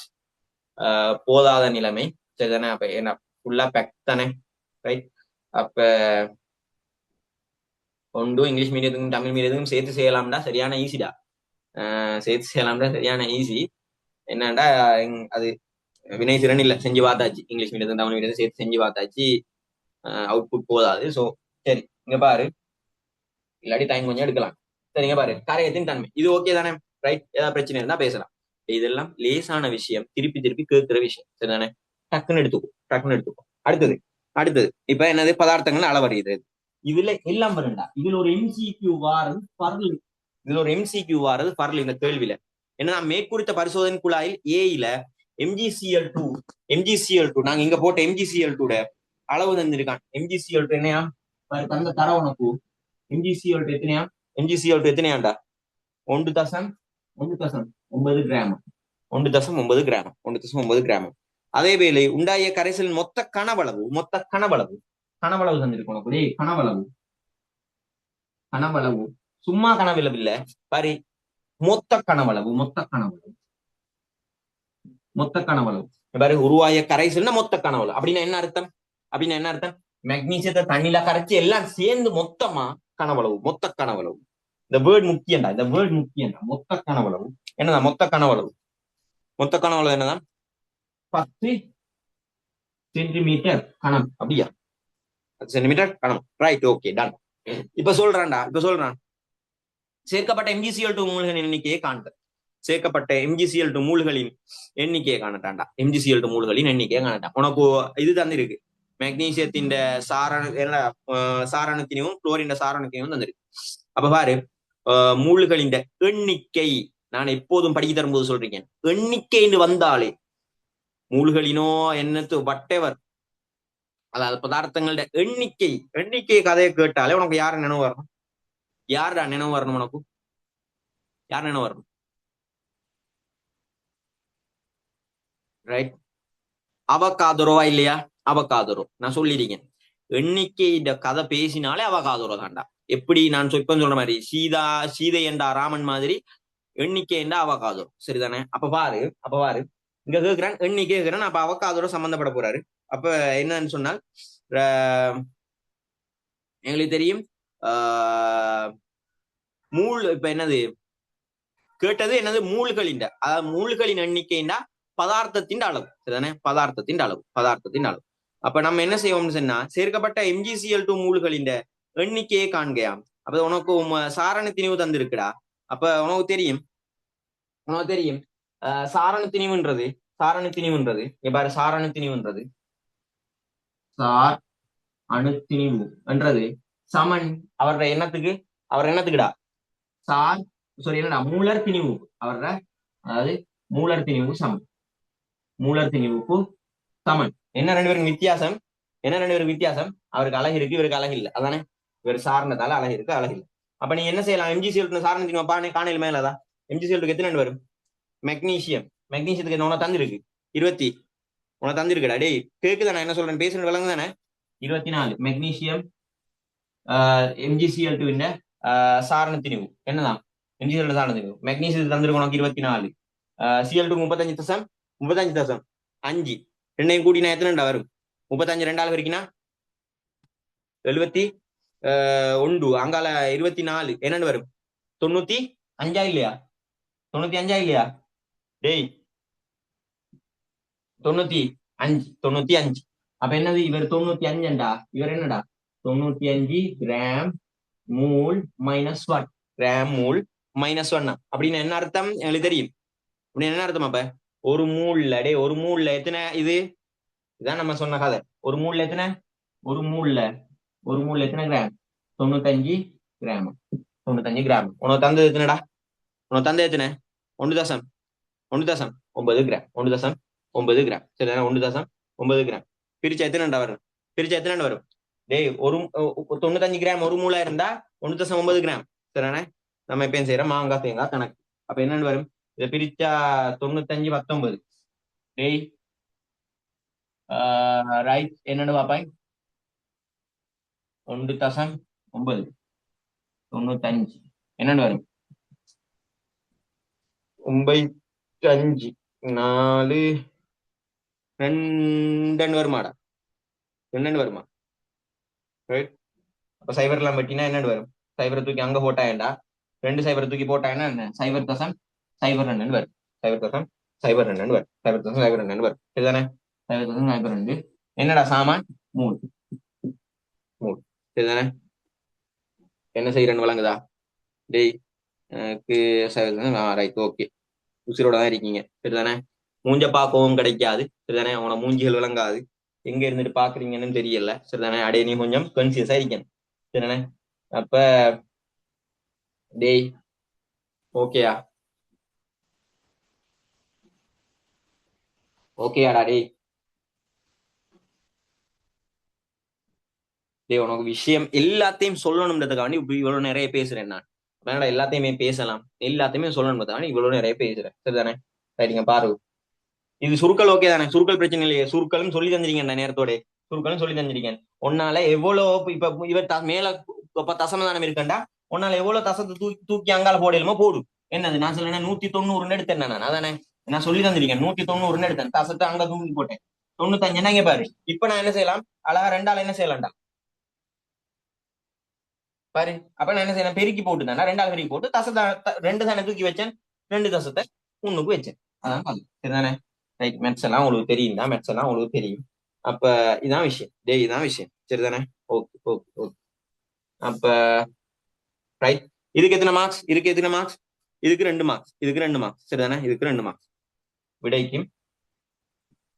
போதாத நிலைமை. சரிதானே. அப்ப என்ன ஃபுல்லா பேக் தானே. ரைட். அப்ப ஒன்றும் இங்கிலீஷ் மீடியத்துக்கும் தமிழ் மீடியத்துக்கும் சேர்த்து செய்யலாம்டா, சரியான ஈஸிடா. சேர்த்து செய்யலாம்டா, சரியான ஈஸி. என்னண்டா அது வினை திறன் இல்ல, செஞ்சு பார்த்தாச்சு. இங்கிலீஷ் மீடியத்துக்கும் தமிழ் மீடியத்தும் சேர்த்து செஞ்சு பார்த்தாச்சு, அவுட்புட் போதாது. ஸோ சரி இங்க பாரு, இல்லாட்டி டைம் கொஞ்சம் எடுக்கலாம். சரிங்க பாரு, கரையத்தின் தன்மை இது ஓகே தானே. ரைட். ஏதாவது பிரச்சனை இருந்தா பேசலாம். இதெல்லாம் லேசான விஷயம், திருப்பி திருப்பி கேட்கிற விஷயம். சரிதானே. டக்குன்னு எடுத்துக்கோ, டக்குன்னு எடுத்துக்கோ. அடுத்தது, அடுத்தது இப்ப என்னது பதார்த்தங்கள் அளவறியுது. இதுல எல்லாம் வருண்டா. இதுல ஒரு எம்சிக்யூ வாரது பரல், இதுல ஒரு எம்சிக்யூ வாரது பரல். இந்த கேள்வியில என்னன்னா மேற்குறித்த பரிசோதனை குழாயில் ஏயில MgCl2, MgCl2 நாங்க இங்க போட்ட MgCl2 அளவு தந்திருக்கான். MgCl2 என்னையா தந்த தர உனக்கு. MgCl2 எத்தனையா, MgCl2 எத்தனையாண்டா 1.9 gram, 1.9 gram, 1.9 gram. அதே வேளை உண்டாய கரைசலின் மொத்த கனவளவு, மொத்த கனவளவு, கனவளவு தந்திருக்கணும். அப்படியே கனவளவு, கனவளவு சும்மா கனவளவு இல்ல பாரு, மொத்த கனவளவு, மொத்த கனவளவு, மொத்த கனவளவு. பாரு உருவாய கரைசல்னா மொத்த கனவளவு. அப்படின்னா என்ன அர்த்தம், அப்படின்னா என்ன அர்த்தம், மெக்னீசியத்தை தண்ணியில கரைச்சி எல்லாம் சேர்ந்து மொத்தமா கனவளவு, மொத்த கனவளவு. இந்த வேர்ட் முக்கியம்டா, இந்த வேர்ட் முக்கியம்டா. மொத்த கனவளவு என்னதான், மொத்த கனவளவு, மொத்த கனவளவு என்னதான் 10 சென்டிமீட்டர் கணம். அப்படியா, 10 சென்டிமீட்டர் கணம். ரைட். Okay done. இப்ப சொல்றான்டா, இப்ப சொல்றான் சேர்க்கப்பட்ட MgCl2 மூல்களின் எண்ணிக்கையை காண்க. சேர்க்கப்பட்ட MgCl2 மூல்களின் எண்ணிக்கையை காணட்டான்டா. MgCl2 மூல்களின் எண்ணிக்கையை காணட்டான். உனக்கு இது தந்திருக்கு, மெக்னீசியத்தின் சாரணத்தினையும் குளோரின் சாரணத்தினையும் தந்திருக்கு. அப்ப பாரு மூல்களின் எண்ணிக்கை, நான் எப்போதும் படிக்க தரும்போது சொல்றீங்க, எண்ணிக்கைன்னு வந்தாலே மூல்களினோ என்னத்து வட்டெவர், அதாவது பதார்த்தங்களோட எண்ணிக்கை, எண்ணிக்கை கதையை கேட்டாலே உனக்கு யார் நினைவு வரணும், யாருடா நினைவு வரணும் உனக்கு, யார் நினைவு வரணும். ரைட். அவகாதரோவா இல்லையா, அவகாதரோ. நான் சொல்லிருக்கேன், எண்ணிக்கையிட கதை பேசினாலே அவகாதரோ தான்டா. எப்படி நான் இப்ப சொல்ற மாதிரி சீதை என்றா ராமன் மாதிரி எண்ணிக்கை என்றா அவகாதரோ. சரிதானே. அப்ப பாரு, அப்ப பாரு இங்க கேட்கிறான் எண்ணிக்கை கேட்கிறான். அப்ப அவகாதரோ சம்பந்தப்பட போறாரு. அப்ப என்னன்னு சொன்னால் எங்களுக்கு தெரியும் மூல், இப்ப என்னது கேட்டது, என்னது மூல்களின், அதாவது மூல்களின் எண்ணிக்கைண்டா பதார்த்தத்தின் அளவு. சரிதானே, பதார்த்தத்தின் அளவு, பதார்த்தத்தின் அளவு. அப்ப நம்ம என்ன செய்வோம்னு சொன்னா சேர்க்கப்பட்ட MgCl2 மூல்களின் எண்ணிக்கையை காண்கையாம். அப்ப உனக்கு சாரண திணிவு தந்திருக்குடா. அப்ப உனக்கு தெரியும், உனக்கு தெரியும் சாரண திணிவுன்றது, சாரண திணிவுன்றது பாரு, சாரண திணிவுன்றது, சார் அணுத்திணிவு என்றது சமன் அவருடைய எண்ணத்துக்கு, அவர் எண்ணத்துக்குடா சார் சாரி என்னடா மூலர் திணிவுப்பு அவர அதாவது மூலர் திணிவுக்கு சமன். மூலர் திணிவுக்கு சமன். என்ன ரெண்டு பேருக்கு வித்தியாசம்? என்ன ரெண்டு பேருக்கு வித்தியாசம்? அவருக்கு அழகு இருக்கு, இவருக்கு அழகு இல்லை. அதானே இவர் சார்ந்ததால அழகு இருக்கு, அழகு இல்லை. அப்ப நீங்க என்ன செய்யலாம்? எம்ஜிசிஎல் சாரண திணிவு காணையில் மேலதான் எம்ஜிசிஎலுக்கு எத்தனை வரும்? மெக்னீசியம். மெக்னீசியத்துக்கு என்ன உனக்கு தந்திருக்கு? 20. உனக்கு தந்திருக்குடா டேய். கேக்குதா நான் என்ன சொல்றேன்? பேசுறது விளங்கு தானே? 24 மெக்னீசியம் எம்ஜிசிஎல் டு சாரண திணிவு என்னதான்? எம்ஜிசிஎல் சாரண திணிவு மெக்னீசியத்துக்கு தந்திருக்கு உனக்கு 24. சிஎல் டு 35.5 ரெண்டையும் கூட்டினா எத்தனைண்டா வரும்? 35 ரெண்டாள் வரைக்கும்னா 71. அங்கால 24 என்னன்னு வரும்? 95 இல்லையா? 95 இல்லையா டேய்? 95. அப்ப என்னது? இவர் 95. இவர் என்னடா? 95 கிராம் மூல் மைனஸ் 1. கிராம் மூல் மைனஸ் 1 அப்படின்னு என்ன அர்த்தம்? எங்களுக்கு தெரியும். அப்படின்னு என்ன அர்த்தம்? அப்ப ஒரு மூல்ல டே ஒரு மூல்ல எத்தனை இது? இதான் நம்ம சொன்ன கதை. ஒரு மூல்ல எத்தனை? ஒரு மூல்ல எத்தனை கிராம்? 95 கிராம். 95 கிராம். உனக்கு தந்தது எத்தனைடா? உனக்கு தந்தது எத்தனை? 1.9 கிராம். 1.9 கிராம். சரிதானே? 1.9 கிராம். பிரிச்சா எத்தனை வரும்? பிரிச்சா எத்தனை வரும்? டேய் ஒரு 95 கிராம் ஒரு மூலா இருந்தா 1.9 கிராம். சரிதானே? நம்ம எப்பயும் செய்யறோம் மாங்காய் தேங்காய் கணக்கு. அப்ப என்னன்னு வரும்? இதை பிரிச்சா 95 19. டேய் ரைட் என்னன்னு பாப்பாய்? 1.9 95 என்னன்னு வரும்? 95 4 2 வருமாடா? 2 வருமா? ரைட். அப்ப சைபர் எல்லாம் வெட்டினா என்னன்னு வரும்? சைபரை தூக்கி அங்க போட்டாயண்டா 2 சைபரை தூக்கி போட்டாங்கன்னா என்ன? 0.02 வரும். 0.02 வரும். 0.02 வரும். சரிதானே? 0.02 என்னடா சாமான்? மூணு. சரிதானே? என்ன செய்யறேன்னு வழங்குதா? டேய் எனக்கு ரைட் ஓகே. உசிரோட தான் இருக்கீங்க. சரிதானே? மூஞ்ச பார்க்கவும் கிடைக்காது. சரிதானே? அவன மூஞ்சிகள் விளங்காது. எங்க இருந்துட்டு பாக்குறீங்கன்னு தெரியல. சரிதானே? அடைய நீ கொஞ்சம் கான்சியஸா இருக்கணும். சரிதானே? அப்ப டேய் ஓகேயா? ஓகேயாடா டேய்? டேய் உனக்கு விஷயம் எல்லாத்தையும் சொல்லணும்ன்றதுக்காண்டி இப்படி இவ்வளவு நிறைய பேசுறேன் நான். வேணடா எல்லாத்தையுமே பேசலாம், எல்லாத்தையுமே சொல்லணும்ன்றதுக்காண்டி இவ்வளவு நிறைய பேசுறேன். சரிதானே? ரைட்டுங்க பாரு. இது சுருக்கள் ஓகே தானே? சுருக்கள் பிரச்சனை இல்லையே? சுருக்களும் சொல்லி தந்திருக்கேன் நேரத்தோட. சுருக்களும் சொல்லி தந்திருக்கேன். உன்னால எவ்வளவு இப்ப இவர் மேல இப்ப தசமதானம் இருக்கண்டா உன்னால எவ்வளவு தசத்தை தூக்கி அங்கால போடலுமோ போடு. என்னது நான் சொல்ல 190 எடுத்தேன் நான். அதானே நான் சொல்லி தந்திருக்கேன். 190 எடுத்தேன். தசத்தை அங்க தூக்கி போட்டேன். 95 என்னங்க பாரு. இப்ப நான் என்ன செய்யலாம்? அழகா ரெண்டால என்ன செய்யலாம்டா பாரு. அப்ப நான் என்ன செய்யலாம்? பெருக்கி போட்டு தானே ரெண்டாவது பெருக்கி போட்டு தசத்தை 2 தானே தூக்கி வச்சேன். 2 தசத்தை 1க்கு வச்சேன். அதான் அது. சரிதானே? ரைட். மெட்ஸ் எல்லாம் உங்களுக்கு தெரியும் தான். மெட்ஸ் எல்லாம் உங்களுக்கு தெரியும். அப்ப இதான் விஷயம். டே இதான் விஷயம். சரிதானே? Okay okay okay. அப்ப ரைட். இதுக்கு எத்தனை மார்க்ஸ்? இதுக்கு எத்தனை மார்க்ஸ்? இதுக்கு 2 மார்க்ஸ். இதுக்கு 2 மார்க்ஸ். சரிதானே? இதுக்கு 2 மார்க்ஸ். விடைக்கும்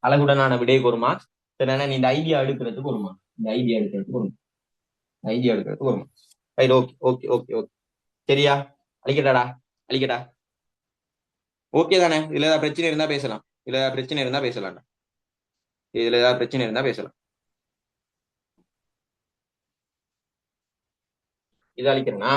அழகுடனான விடைக்கு 1 மார்க்ஸ். சரிதானே? நீ இந்த ஐடியா எடுக்கிறதுக்கு 1 மார்க்ஸ். இந்த ஐடியா எடுக்கிறதுக்கு 1 மார்க்ஸ். ஐடியா எடுக்கிறதுக்கு 1 marks. Right. Okay okay okay okay. சரியா? அழிக்கட்டாடா? அழிக்கட்டா? ஓகே தானே? இதுல ஏதாவது பிரச்சனை இருந்தா பேசலாம். இதுல ஏதாவது பிரச்சனை இருந்தா பேசலாம்டா. இதுல ஏதாவது பிரச்சனை இருந்தா பேசலாம். இது அழிக்கிறேனா?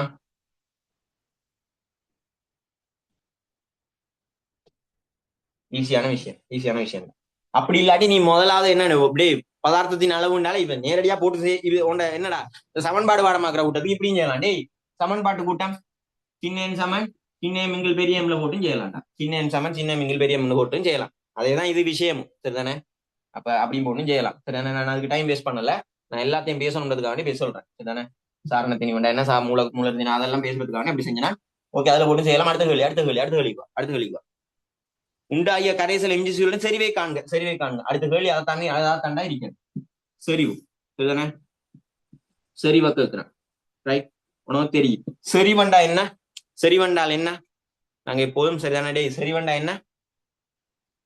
ஈஸியான விஷயம். ஈஸியான விஷயம். அப்படி இல்லாட்டி நீ முதலாவது என்ன அப்படியே பதார்த்தத்தின் அளவுனால இவன் நேரடியா போட்டு இது உண்ட என்னடா சமன்பாடு பாடமாக்குற கூட்டத்துக்கு இப்படியும் செய்யலாம். டேய் சமன்பாட்டு கூட்டம் சின்ன சமன் சின்ன மிங்கில் பெரிய எம்ல போட்டும் செய்யலாம்டா. சின்ன சமன் சின்ன மிங்கில் பெரிய எம்ல போட்டும் செய்யலாம். அதேதான் இது விஷயம். சரிதானே? அப்ப அப்படி போட்டும் செய்யலாம். சரிதானே? நான் அதுக்கு டைம் வேஸ்ட் பண்ணல. நான் எல்லாத்தையும் பேசணுன்றதுக்காண்டி பேச சொல்றேன். சரிதானே? சாரணத்தினி வேண்டாம் என்ன மூலத்தினா அதெல்லாம் பேசுறதுக்காண்டி அப்படி செஞ்சேன்னா ஓகே அதுல போட்டும் செய்யலாம். அடுத்த கேள்வி அடுத்த கேள்வி அடுத்த கேள்விக்குவா அடுத்த கேள்விக்குவா. உண்டாகிய கரைசல் எம்ஜிசியுடன் செறிவை காண்க. செறிவை காண்க. அடுத்த கேள்வி அதை தாண்டி அதாவது தாண்டா இருக்கேன். செறிவு. சரிதானே? செறிவை கேட்கிறேன். ரைட். உனக்கு தெரியும் செறிவண்டா என்ன? செறிவண்டால் என்ன? நாங்க எப்போதும் சரிதானே? டேய் செறிவண்டா என்ன?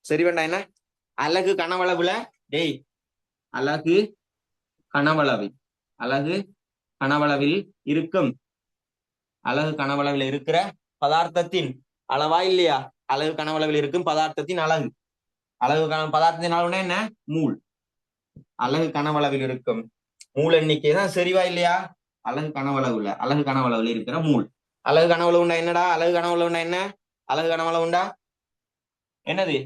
செறிவண்டா என்ன? அலகு கனவளவுல டேய் அலகு கனவளவில் அலகு கனவளவில் இருக்கும் அலகு கனவளவில் இருக்கிற பதார்த்தத்தின் அளவா இல்லையா? அலகு கனவளவில் இருக்கும் பதார்த்தத்தின் அலகு. பதார்த்தத்தின் அளவுனா என்ன? மூல். அலகு கனவளவில் இருக்கும் மூல் எண்ணிக்கை தான் செறிவா இல்லையா? அலகு கனவளவுல இருக்கிற மூல். அலகு கனவளவுண்டா என்னடா? அலகு கனவளவுண்டா என்ன? அலகு கனவளவுண்டா என்னது?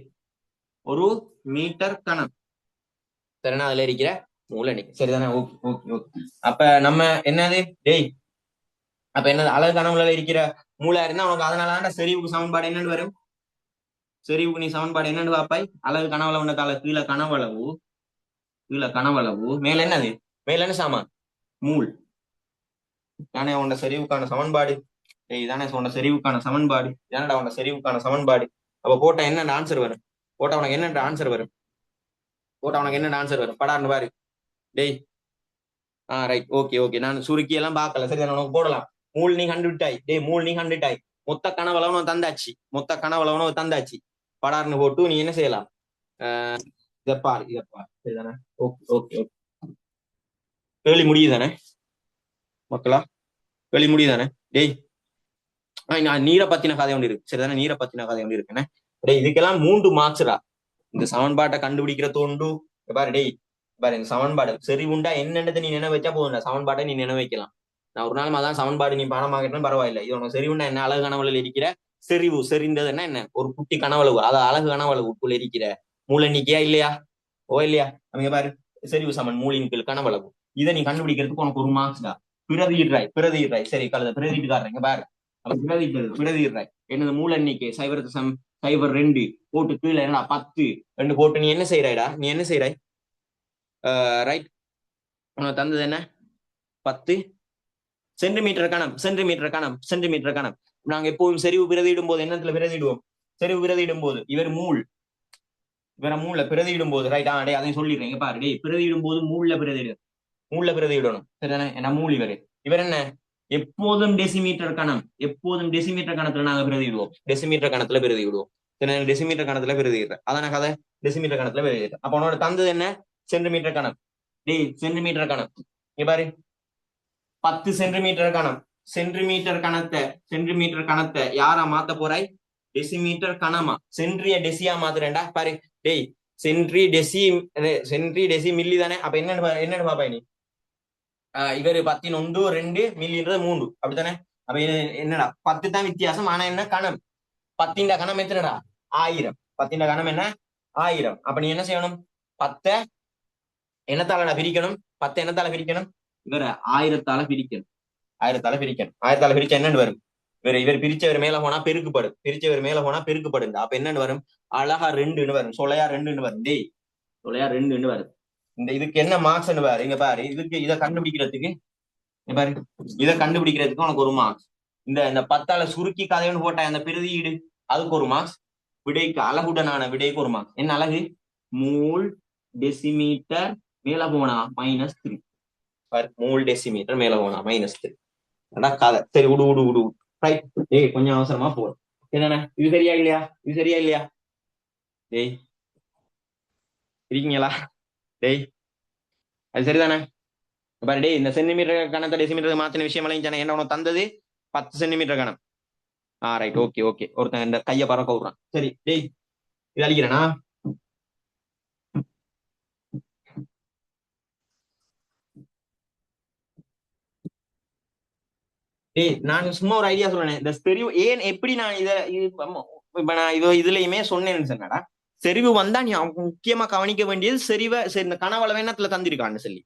ஒரு மீட்டர் கணம். சரிண்ணா? அதுல இருக்கிற மூல் எண்ணிக்கை. சரிதானே? Okay okay okay. அப்ப நம்ம என்னது டேய், அப்ப என்னது? அலகு கனவுல இருக்கிற மூலா இருந்தா உனக்கு அதனால செறிவுக்கு சமன்பாடு என்னன்னு வரும்? செறிவுக்கு நீ சமன்பாடு என்னன்னு பாப்பாய்? அலகு கனவுல உண்டதால கீழே கனவளவு மேல என்னது? மேல என்ன சாமா? மூல். தானே உண்ட செறிவுக்கான சமன்பாடு. இதானே உண்ட செறிவுக்கான சமன்பாடு. ஏனடா உண்ட செறிவுக்கான சமன்பாடு. அப்ப போட்டா என்ன ஆன்சர் வரும்? போட்டா உனக்கு என்ன ஆன்சர் வரும்? படான்னு பாரு டேய். Right, okay okay. நான் சுருக்கி எல்லாம் பார்க்கல. சரி, உனக்கு போடலாம். மூல் நீ கண்டுவிட்டாய் டேய், மூல் நீ கண்டுட்டாய். மொத்த கனவளவனும் தந்தாச்சு. படார்னு போட்டு நீ என்ன செய்யலாம்? இதைப்பார். சரிதானே? Okay okay okay. கேள்வி முடியுதானே மக்களா? கேள்வி முடியுதானே? டேய், நான் நீரை பத்தின கதை ஒன்று இருக்கு. சரிதானே? நீரை பத்தின கதை ஒன்று இருக்குன்னு டேய். இதுக்கெல்லாம் 3 மார்க்ஸ்டா. இந்த சமன்பாட்டை கண்டுபிடிக்கிற தோண்டு பாரு டேய். பாரு, இந்த சமன்பாடு செறிவுண்டா என்னன்றது நீ நினைவு வச்சா போதும். சமன்பாட்டை நீ நினைவு வைக்கலாம். நான் ஒரு நாள் அதான் சமன்பாடு நீ பாடமாக்கிட்டேன்னு பரவாயில்ல. இது உனக்கு செறிவுண்டா என்ன? அழகு கனவளவில் இருக்கிற செறிவு. செறிந்ததுன்னா என்ன? ஒரு குட்டி கனவளவு. அதாவது அழகு கனவளவுக்குள்ள இருக்கிற மூல எண்ணிக்கையா இல்லையா? இல்லையா? அங்க பாரு, செறிவு சமன் மூலின் கீழ் கனவளவு. இதை நீ கண்டுபிடிக்கிறதுக்கு உனக்கு 1 மார்க்ஸ் தான். பிரதியிடுறாய். சரி, கழுத பிரதிட்டு காட்டுறேங்க பாரு. அப்ப பிரதியிடுறாய். என்னது? மூல எண்ணிக்கை 0.02 போட்டு கீழே என்னடா 10 2 போட்டு நீ என்ன செய்யறாய்? ரைட். உனக்கு தந்தது என்ன? 10 சென்டிமீட்டர் கணம். நாங்க எப்போதும் செறிவு பிரதியிடும் போது என்னத்துல பிரதியிடுவோம்? செறிவு பிரதியிடும் போது இவர மூல பிரதியிடும் போது ரைட். அதையும் சொல்லிடுறேன் பாரு டேய். பிரதியிடும் போது மூல பிரதியிடணும். சரிதானே? என்ன மூல் இவர் என்ன? எப்போதும் டெசிமீட்டர் கணத்துல நாங்க பிரதியிடுவோம். டெசிமீட்டர் கணத்துல பிரதியிடுவோம். டெசிமீட்டர் கணத்துல பிரதியிடுறேன். அதான கதை? டெசிமீட்டர் கணத்துல பிரதியிடுறேன். அப்ப உன்னோட தந்தது என்ன? சென்டிமீட்டர் கணம். டேய், சென்டிமீட்டர் கணம் பாரு. 10 சென்டிமீட்டர் கணம். சென்டிமீட்டர் கணத்தை யாரா மாத்த போறாய்? டெசிமீட்டர் கணமா? சென்ட்ரிய டெசியா மாத்துறேன்டா பாரு டேய். சென்ட்ரி டெசி மில்லி தானே? அப்ப என்னன்னு பாப்பாய் நீ? இவரு 10 2 மில்லின்றது 3 அப்படித்தானே? அப்ப என்னடா 10 தான் வித்தியாசம். ஆனா என்ன கணம்? 10 கணம் எத்தனடா? 1000. 10 கணம் என்ன? 1000. அப்ப நீ என்ன செய்யணும்? 10 என்னத்தால பிரிக்கணும்? 10 என்னத்தால பிரிக்கணும்? இவர 1000தால பிரிக்கணும். 1000தால பிரிச்சா என்னன்னு வரும்? இவர் பிரிச்சவர் மேல போனா பெருக்குப்படுங்க. அப்ப என்னன்னு வரும்? அழகா 2ன்னு வரும். சொலையா 2ன்னு வரும். டேய், சொலையா 2ன்னு வரும். இந்த இதுக்கு என்ன மார்க்ஸ்ன்னு பாரு. இங்க பாரு, இதை கண்டுபிடிக்கிறதுக்கு உனக்கு 1 மார்க்ஸ். இந்த 10ஆல சுருக்கி கதைன்னு போட்டா அந்த பிரதியீடு, அதுக்கு 1 மார்க்ஸ். விடைக்கு அழகுடனான விடைக்கு 1 மார்க்ஸ். என்ன அழகு? மூல் டெசிமீட்டர் மேல போனா -3. மூல் டெசிமீட்டர் மேல போனா -3. கதை. சரி, விடு. ரைட். டேய், கொஞ்சம் அவசரமா போடும். என்னண்ணே, இது சரியா இல்லையா? டேய், இருக்கீங்களா? டேய், அது சரிதானே? பாரு டேய், இந்த சென்டிமீட்டர் கணத்தை டெசிமீட்டர் மாத்தின விஷயம் எல்லாம் என்ன உனக்கு தந்தது? 10 சென்டிமீட்டர் கணம். Right, okay. ஒருத்தன் இந்த கையை பறக்க விடுறான். சரி டேய், இது அழிக்கிறேனா? டேய், நான் சும்மா ஒரு ஐடியா சொல்றேன். இந்த செறிவு ஏன் எப்படி நான் இப்ப நான் இதுலயுமே சொன்னேன்னு சொன்னடா. செறிவு வந்தா நீ முக்கியமா கவனிக்க வேண்டியது இந்த கனவளவு எண்ணத்துல தந்திருக்கான்னு சொல்லி.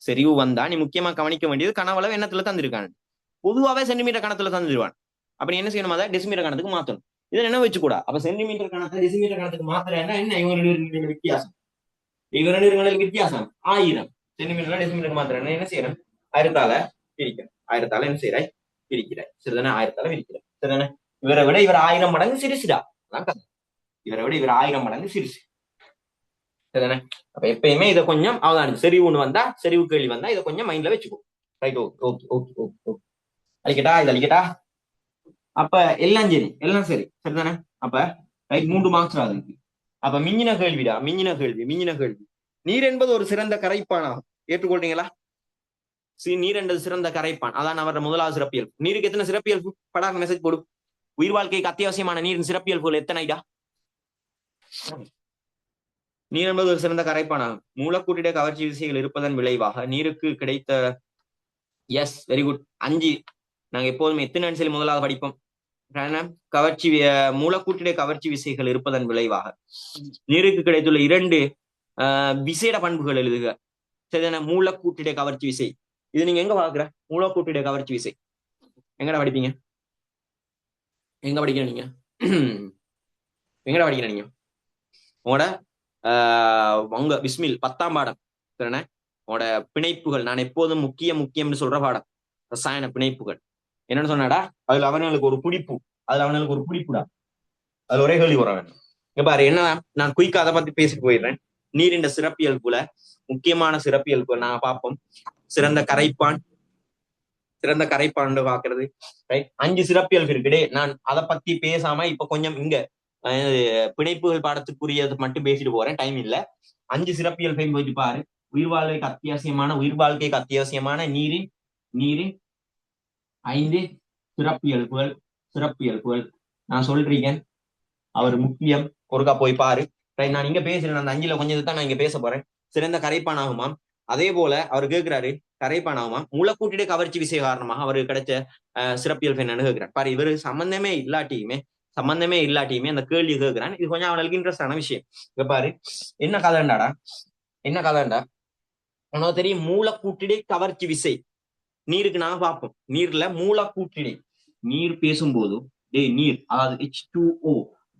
செறிவு வந்தா நீ முக்கியமா கவனிக்க வேண்டியது கனவளவு எண்ணத்துல தந்திருக்கான்னு. பொதுவாவே சென்டிமீட்டர் கணத்துல தந்துருவான். அப்ப நீ என்ன செய்யணும்? அதை டெசிமீட்டர் கணத்துக்கு மாத்தணும். இதை என்ன வச்சுக்கூடா. அப்ப சென்டிமீட்டர் கணத்தை டெசிமீட்டர் கணத்துக்கு மாத்துறேன்னா என்ன? இவங்க வித்தியாசம் 1000. சென்டிமீட்டர் டெசிமீட்டர் மாத்துறேன்னா என்ன செய்யணும்? 1000தால பிரிக்கிறேன். 1000தால என்ன செய்யறாய்? பிரிக்கிறாய். சரிதானே? 1000தால பிரிக்கிறேன். சரிதானே? இவரை விட இவர் 1000 மடங்கு சிரிச்சுடா. இவரை விட இவர் 1000 மடங்கு சிரிச்சு. சரிதானே? அப்ப எப்பயுமே இதை கொஞ்சம் அவதானிச்சு. செறிவு கேள்வி வந்தா இதை கொஞ்சம் மைண்ட்ல வச்சுக்கோ. Right, okay. அழிக்கட்டா. அப்ப எல்லாம் சரி. சரிதானே? அப்ப ரைட், 3 மார்க்ஸ் ஆகுது. அப்ப மிஞ்சின கேள்வி. நீர் என்பது ஒரு சிறந்த கரைப்பானாகும். ஏற்றுக்கொள்றீங்களா? நீர் என்றது சிறந்த கரைப்பான். அதான் அவரோட முதலாவது சிறப்பியல்பு. நீருக்கு எத்தனை சிறப்பியல்பு? படாக மெசேஜ் போடும். உயிர் வாழ்க்கைக்கு அத்தியாவசியமான நீரின் சிறப்பியல்புகள் எத்தனைடா? நீர் என்பது ஒரு சிறந்த கரைப்பானாகும். மூலக்கூட்டிட கவர்ச்சி விசைகள் இருப்பதன் விளைவாக நீருக்கு கிடைத்த எஸ் வெரி குட் 5. நாங்க எப்போதுமே எத்தனை சொல்லி முதலாவது படிப்போம். கவர்ச்சி மூலக்கூட்டிட கவர்ச்சி விசைகள் இருப்பதன் விளைவாக நீருக்கு கிடைத்துள்ள 2 விசேட பண்புகள் எழுதுக. சரிதானே? மூலக்கூட்டிட கவர்ச்சி விசை. இது நீங்க எங்க பாக்குற? மூலக்கூட்டிட கவர்ச்சி விசை எங்கடா படிப்பீங்க? எங்க படிக்கிற நீங்க? எங்கடா படிக்கிற நீங்க? உங்களோட உங்க விஸ்மில் 10ஆம் பாடம். சரிண்ணே? உங்களோட பிணைப்புகள். நான் எப்போதும் முக்கியம்னு சொல்ற பாடம் ரசாயன பிணைப்புகள். என்னன்னு சொன்னாடா, அதுல அவனுக்கு ஒரு பிடிப்பு. அதுல அவனுக்கு ஒரு பிடிப்புடா. அதுல ஒரே கேள்வி வர வேண்டும். இங்க பாரு, என்ன நான் குயிக்கா அதை பத்தி பேசிட்டு போயிடுறேன். நீரின் சிறப்பியல்புல முக்கியமான சிறப்பியல்பு நாங்க பார்ப்போம். சிறந்த கரைப்பான் பாக்குறது. ரைட், 5 சிறப்பியல்பு இருக்குடே. நான் அதை பத்தி பேசாம இப்ப கொஞ்சம் இங்க பிணைப்புகள் பாடத்துக்குரியது மட்டும் பேசிட்டு போறேன், டைம் இல்ல. 5 சிறப்பியல்பையும் போயிட்டு பாரு. உயிர் வாழ்க்கைக்கு அத்தியாவசியமான நீரின் 5 சிறப்பியல்புகள் நான் சொல்றீங்க. அவர் முக்கியம். ஒருக்கா போய் பாரு. ரைட், நான் இங்க பேசுறேன். அந்த 5ல கொஞ்சம் தான் நான் இங்க பேச போறேன். சிறந்த கரைப்பான் ஆகுமாம். அதே போல அவர் கேட்கிறாரு, கரைப்பான் ஆகுமாம் மூலக்கூட்டிட கவர்ச்சி விசை காரணமாக அவருக்கு கிடைச்ச சிறப்பியல்பு என்னன்னு கேட்கிறார். பாரு, இவரு சம்பந்தமே இல்லாட்டியுமே அந்த கேள்வி கேட்கிறான். இது கொஞ்சம் அவனுக்கு இன்ட்ரெஸ்டான விஷயம். இங்க பாரு, என்ன கதைண்டாடா உனக்கு தெரியும். மூலக்கூட்டிடை கவர்ச்சி விசை நீருக்கு நாங்க பார்ப்போம். நீர்ல மூலக்கூட்டிடை நீர் பேசும்போது நீர் அதாவது H2O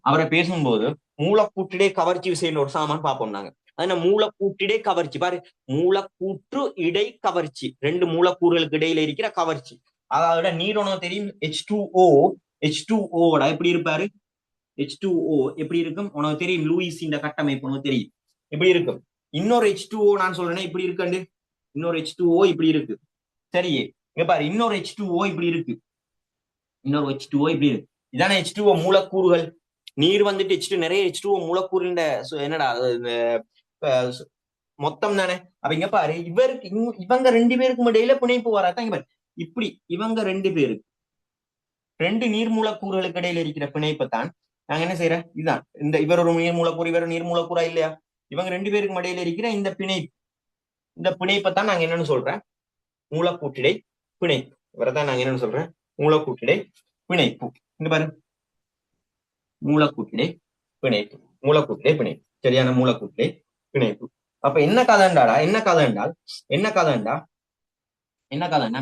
அவரை பேசும்போது மூலக்கூட்டிடை கவர்ச்சி விசைன்னு ஒரு சாமான் பார்ப்போம் நாங்க. அதனால மூலக்கூட்டிடை கவர்ச்சி பாரு, மூலக்கூற்று இடை கவர்ச்சி, 2 மூலக்கூறுகளுக்கு இடையில இருக்கிற கவர்ச்சி. அதாவது நீர் உனக்கு தெரியும் H2O எப்படி இருப்பாரு? H2O எப்படி இருக்கும் உனக்கு தெரியும். லூயிஸ் இந்த கட்டமைப்பு உனக்கு தெரியும் எப்படி இருக்கும். இன்னொரு H2O நான் சொல்றேன்னா இப்படி இருக்கு. இன்னொரு H2O இப்படி இருக்கு. சரி, இங்க பாரு, இன்னொரு H2O இப்படி இருக்கு. இதான H2O மூலக்கூறுகள். நீர் வந்துட்டு H2 நிறைய H2O மூலக்கூறு என்னடா மொத்தம் தானே. அப்ப இங்க பாரு, இவங்க 2 பேருக்கும் இடையில பிணைப்பு வராதான். இங்க பாரு, இப்படி இவங்க 2 பேருக்கு 2 நீர் மூலக்கூறுகளுக்கு இடையில இருக்கிற பிணைப்பை தான் நாங்க என்ன செய்யறோம். இதுதான் இவர் ஒரு நீர் மூலக்கூறு, இவர் நீர் மூலக்கூறா இல்லையா? இவங்க 2 பேருக்கும் இடையில இருக்கிற இந்த பிணைப்பை தான் நாங்க என்னன்னு சொல்றேன், மூலக்கூட்டிடை பிணைப்பு. இவரைதான் நாங்க என்னன்னு சொல்றேன், மூலக்கூட்டிடை பிணைப்பு. இங்க பாரு, மூலக்கூட்டிடை பிணைப்பு. சரியான மூலக்கூட்டிடை பிணைப்பு. அப்ப என்ன கதைண்டா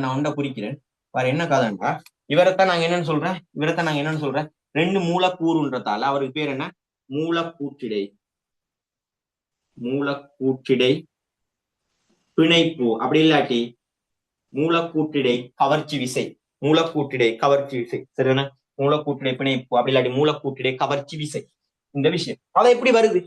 நான் ஒன்றை குறிக்கிறேன் பாரு. என்ன கதைண்டா, இவரைத்தான் நாங்க என்னன்னு சொல்றேன் 2 மூலக்கூறுன்றதால அவருக்கு பேர் என்ன, மூலக்கூட்டிடை பிணைப்பு. அப்படி இல்லாட்டி மூலக்கூட்டிடை கவர்ச்சி விசை. சரிதானே? மூலக்கூட்டிடை பிணைப்பு அப்படி இல்லாட்டி மூலக்கூட்டிடை கவர்ச்சி விசை. இந்த விஷயம் அது எப்படி வருது?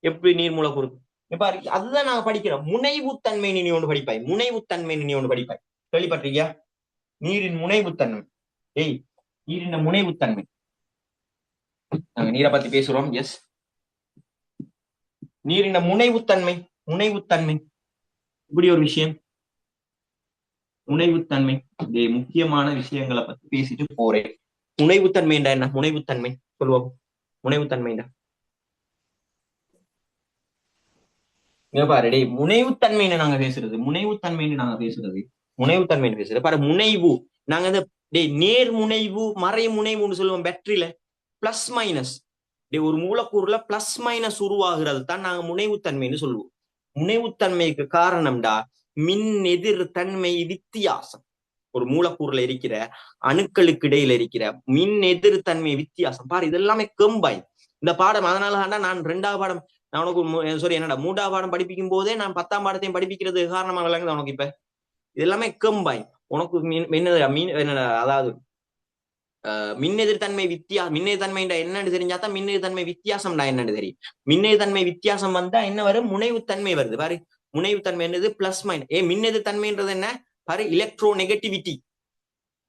எப்படி நீர் மூலக்கூறு பாரு. அதுதான் நாங்க படிக்கிறோம். முனைவுத்தன்மை நீ ஒன்று படிப்பாய். கேள்விப்பட்டிருக்கியா? நீரின் முனைவுத்தன்மை. நீரின் முனைவுத்தன்மை. நாங்க நீரை பத்தி பேசுறோம். எஸ், நீரின் முனைவுத்தன்மை இப்படி ஒரு விஷயம். முனைவுத்தன்மை முக்கியமான விஷயங்களை பத்தி பேசிட்டு போறேன். முனைவுத்தன்மை என்ன? முனைவுத்தன்மை சொல்லுவோம். முனைவுத்தன்மை பாரு, முனைவுத்தன்மைன்னு நாங்க பேசுறது பாரு. முனைவு நாங்க நேர் முனைவு மறை முனைவுன்னு சொல்லுவோம். பேட்டரியில பிளஸ் மைனஸ் ஒரு மூலக்கூறுல பிளஸ் மைனஸ் உருவாகிறது தான் நாங்க முனைவுத்தன்மைன்னு சொல்லுவோம். முனைவுத்தன்மைக்கு காரணம்டா மின் எதிர் தன்மை வித்தியாசம். ஒரு மூலக்கூறுல இருக்கிற அணுக்களுக்கு இடையில இருக்கிற மின் எதிர் தன்மை வித்தியாசம் பாரு. இதெல்லாமே கம்பைன் இந்த பாடம். அதனால நான் 2ஆவது பாடம் நான் உனக்கு என்னடா 3ஆவது பாடம் படிப்பிக்கும் போதே நான் 10ஆம் பாடத்தையும் படிப்பிக்கிறது காரணமாக விளங்குது உனக்கு. இப்ப இதெல்லாமே கம்பைன் உனக்கு அதாவது மின்னெதிர்த்தன்மை என்னன்னு தெரிஞ்சாதான் மின்னெதிர்த்தன்மை வித்தியாசம்டா என்னன்னு தெரியும். மின்னெதிர்த்தன்மை வித்தியாசம் வந்தா என்ன வரும்? முனைவுத்தன்மை வருது பாரு. முனைவுத்தன்மை என்னது? Plus minus. மின்னெதிர்த்தன்மைன்றது என்ன பாரு? Electro negativity.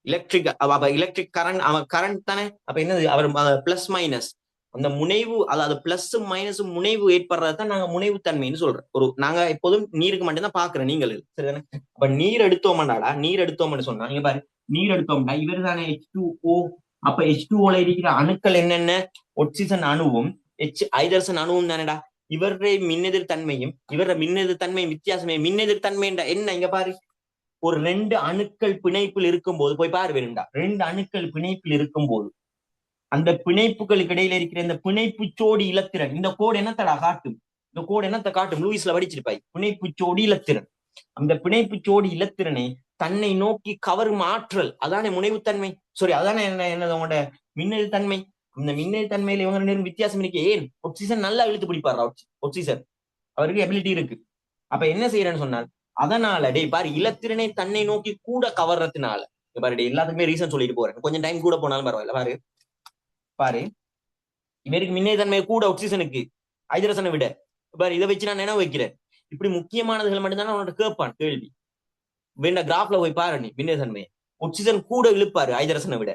எலக்ட்ரிக் கரண்ட் தானே. அப்ப என்னது? அவர் பிளஸ் மைனஸ் அந்த முனைவு, அதாவது பிளஸும் மைனஸும் முனைவு ஏற்படுறதான் நாங்க முனைவு தன்மைன்னு சொல்றோம். நாங்க எப்போதும் நீருக்கு மட்டும்தான் பாக்குறோம், நீங்கள் சரிதானே. அப்ப நீர் எடுத்தோம்டாடா, நீர் எடுத்தோம்னு சொன்னா நீங்க பாரு, நீர் எடுத்தோம்னா இவர் தானே H2O. அப்ப H2Oல இருக்கிற அணுக்கள் என்னென்ன? ஒக்சிஜன் அணுவும் ஹைட்ரஜன் அணுவும் தானேடா. இவருடைய மின்னெதிர் தன்மையும் இவர மின்னெதிர் தன்மையும் வித்தியாசமே. மின்னெதிர் தன்மை என்ன? இங்க பாரு, ஒரு 2 அணுக்கள் பிணைப்பில் இருக்கும்போது போய் பாரு வேணும்டா, 2 அணுக்கள் பிணைப்பில் இருக்கும்போது அந்த பிணைப்புகளுக்கு இடையில இருக்கிற இந்த பிணைப்பு சோடி இலத்திரன், இந்த கோடு என்னத்தடா காட்டும்? இந்த கோடு என்னத்தை காட்டும்? லூயிஸ்ல படிச்சிருப்பாய், பிணைப்பு சோடி இலத்திரன். அந்த பிணைப்பு சோடி இலத்திரனை தன்னை நோக்கி கவரும் ஆற்றல், அதானே முனைவுத்தன்மை. சாரி, அதானே என்னது உங்களோட மின்னெதிர் தன்மை. இந்த மின்னெதிர் தன்மையில இவங்க 2 வித்தியாசம் இருக்கு. ஏன்? ஆக்சிஜன் நல்லா இழுத்து பிடிப்பாரு, ஆக்சிஜன் அவருக்கு எபிலிட்டி இருக்கு. அப்ப என்ன செய்யறேன்னு சொன்னால், அதனால டே பாரு, இலத்திரனை தன்னை நோக்கி கூட கவர்றதுனால பாரு, டே எல்லாத்துக்குமே ரீசன் சொல்லிட்டு போறேன், கொஞ்சம் டைம் கூட போனாலும் பரவாயில்ல. பாரு பாரு, இவருக்கு மின்னே தன்மை கூட ஆக்சிஜனுக்கு ஹைட்ரஜனை விட. பாரு, இதை வச்சு நான் நினைவு வைக்கிறேன். இப்படி முக்கியமானதுகள் மட்டும்தான் அவனோட கேட்பான் கேள்வி. வேண்ட கிராஃப்ல போய் பாரு, நீ மின்னே தன்மையை ஆக்சிஜன் கூட இழுப்பாரு ஹைட்ரஜனை விட.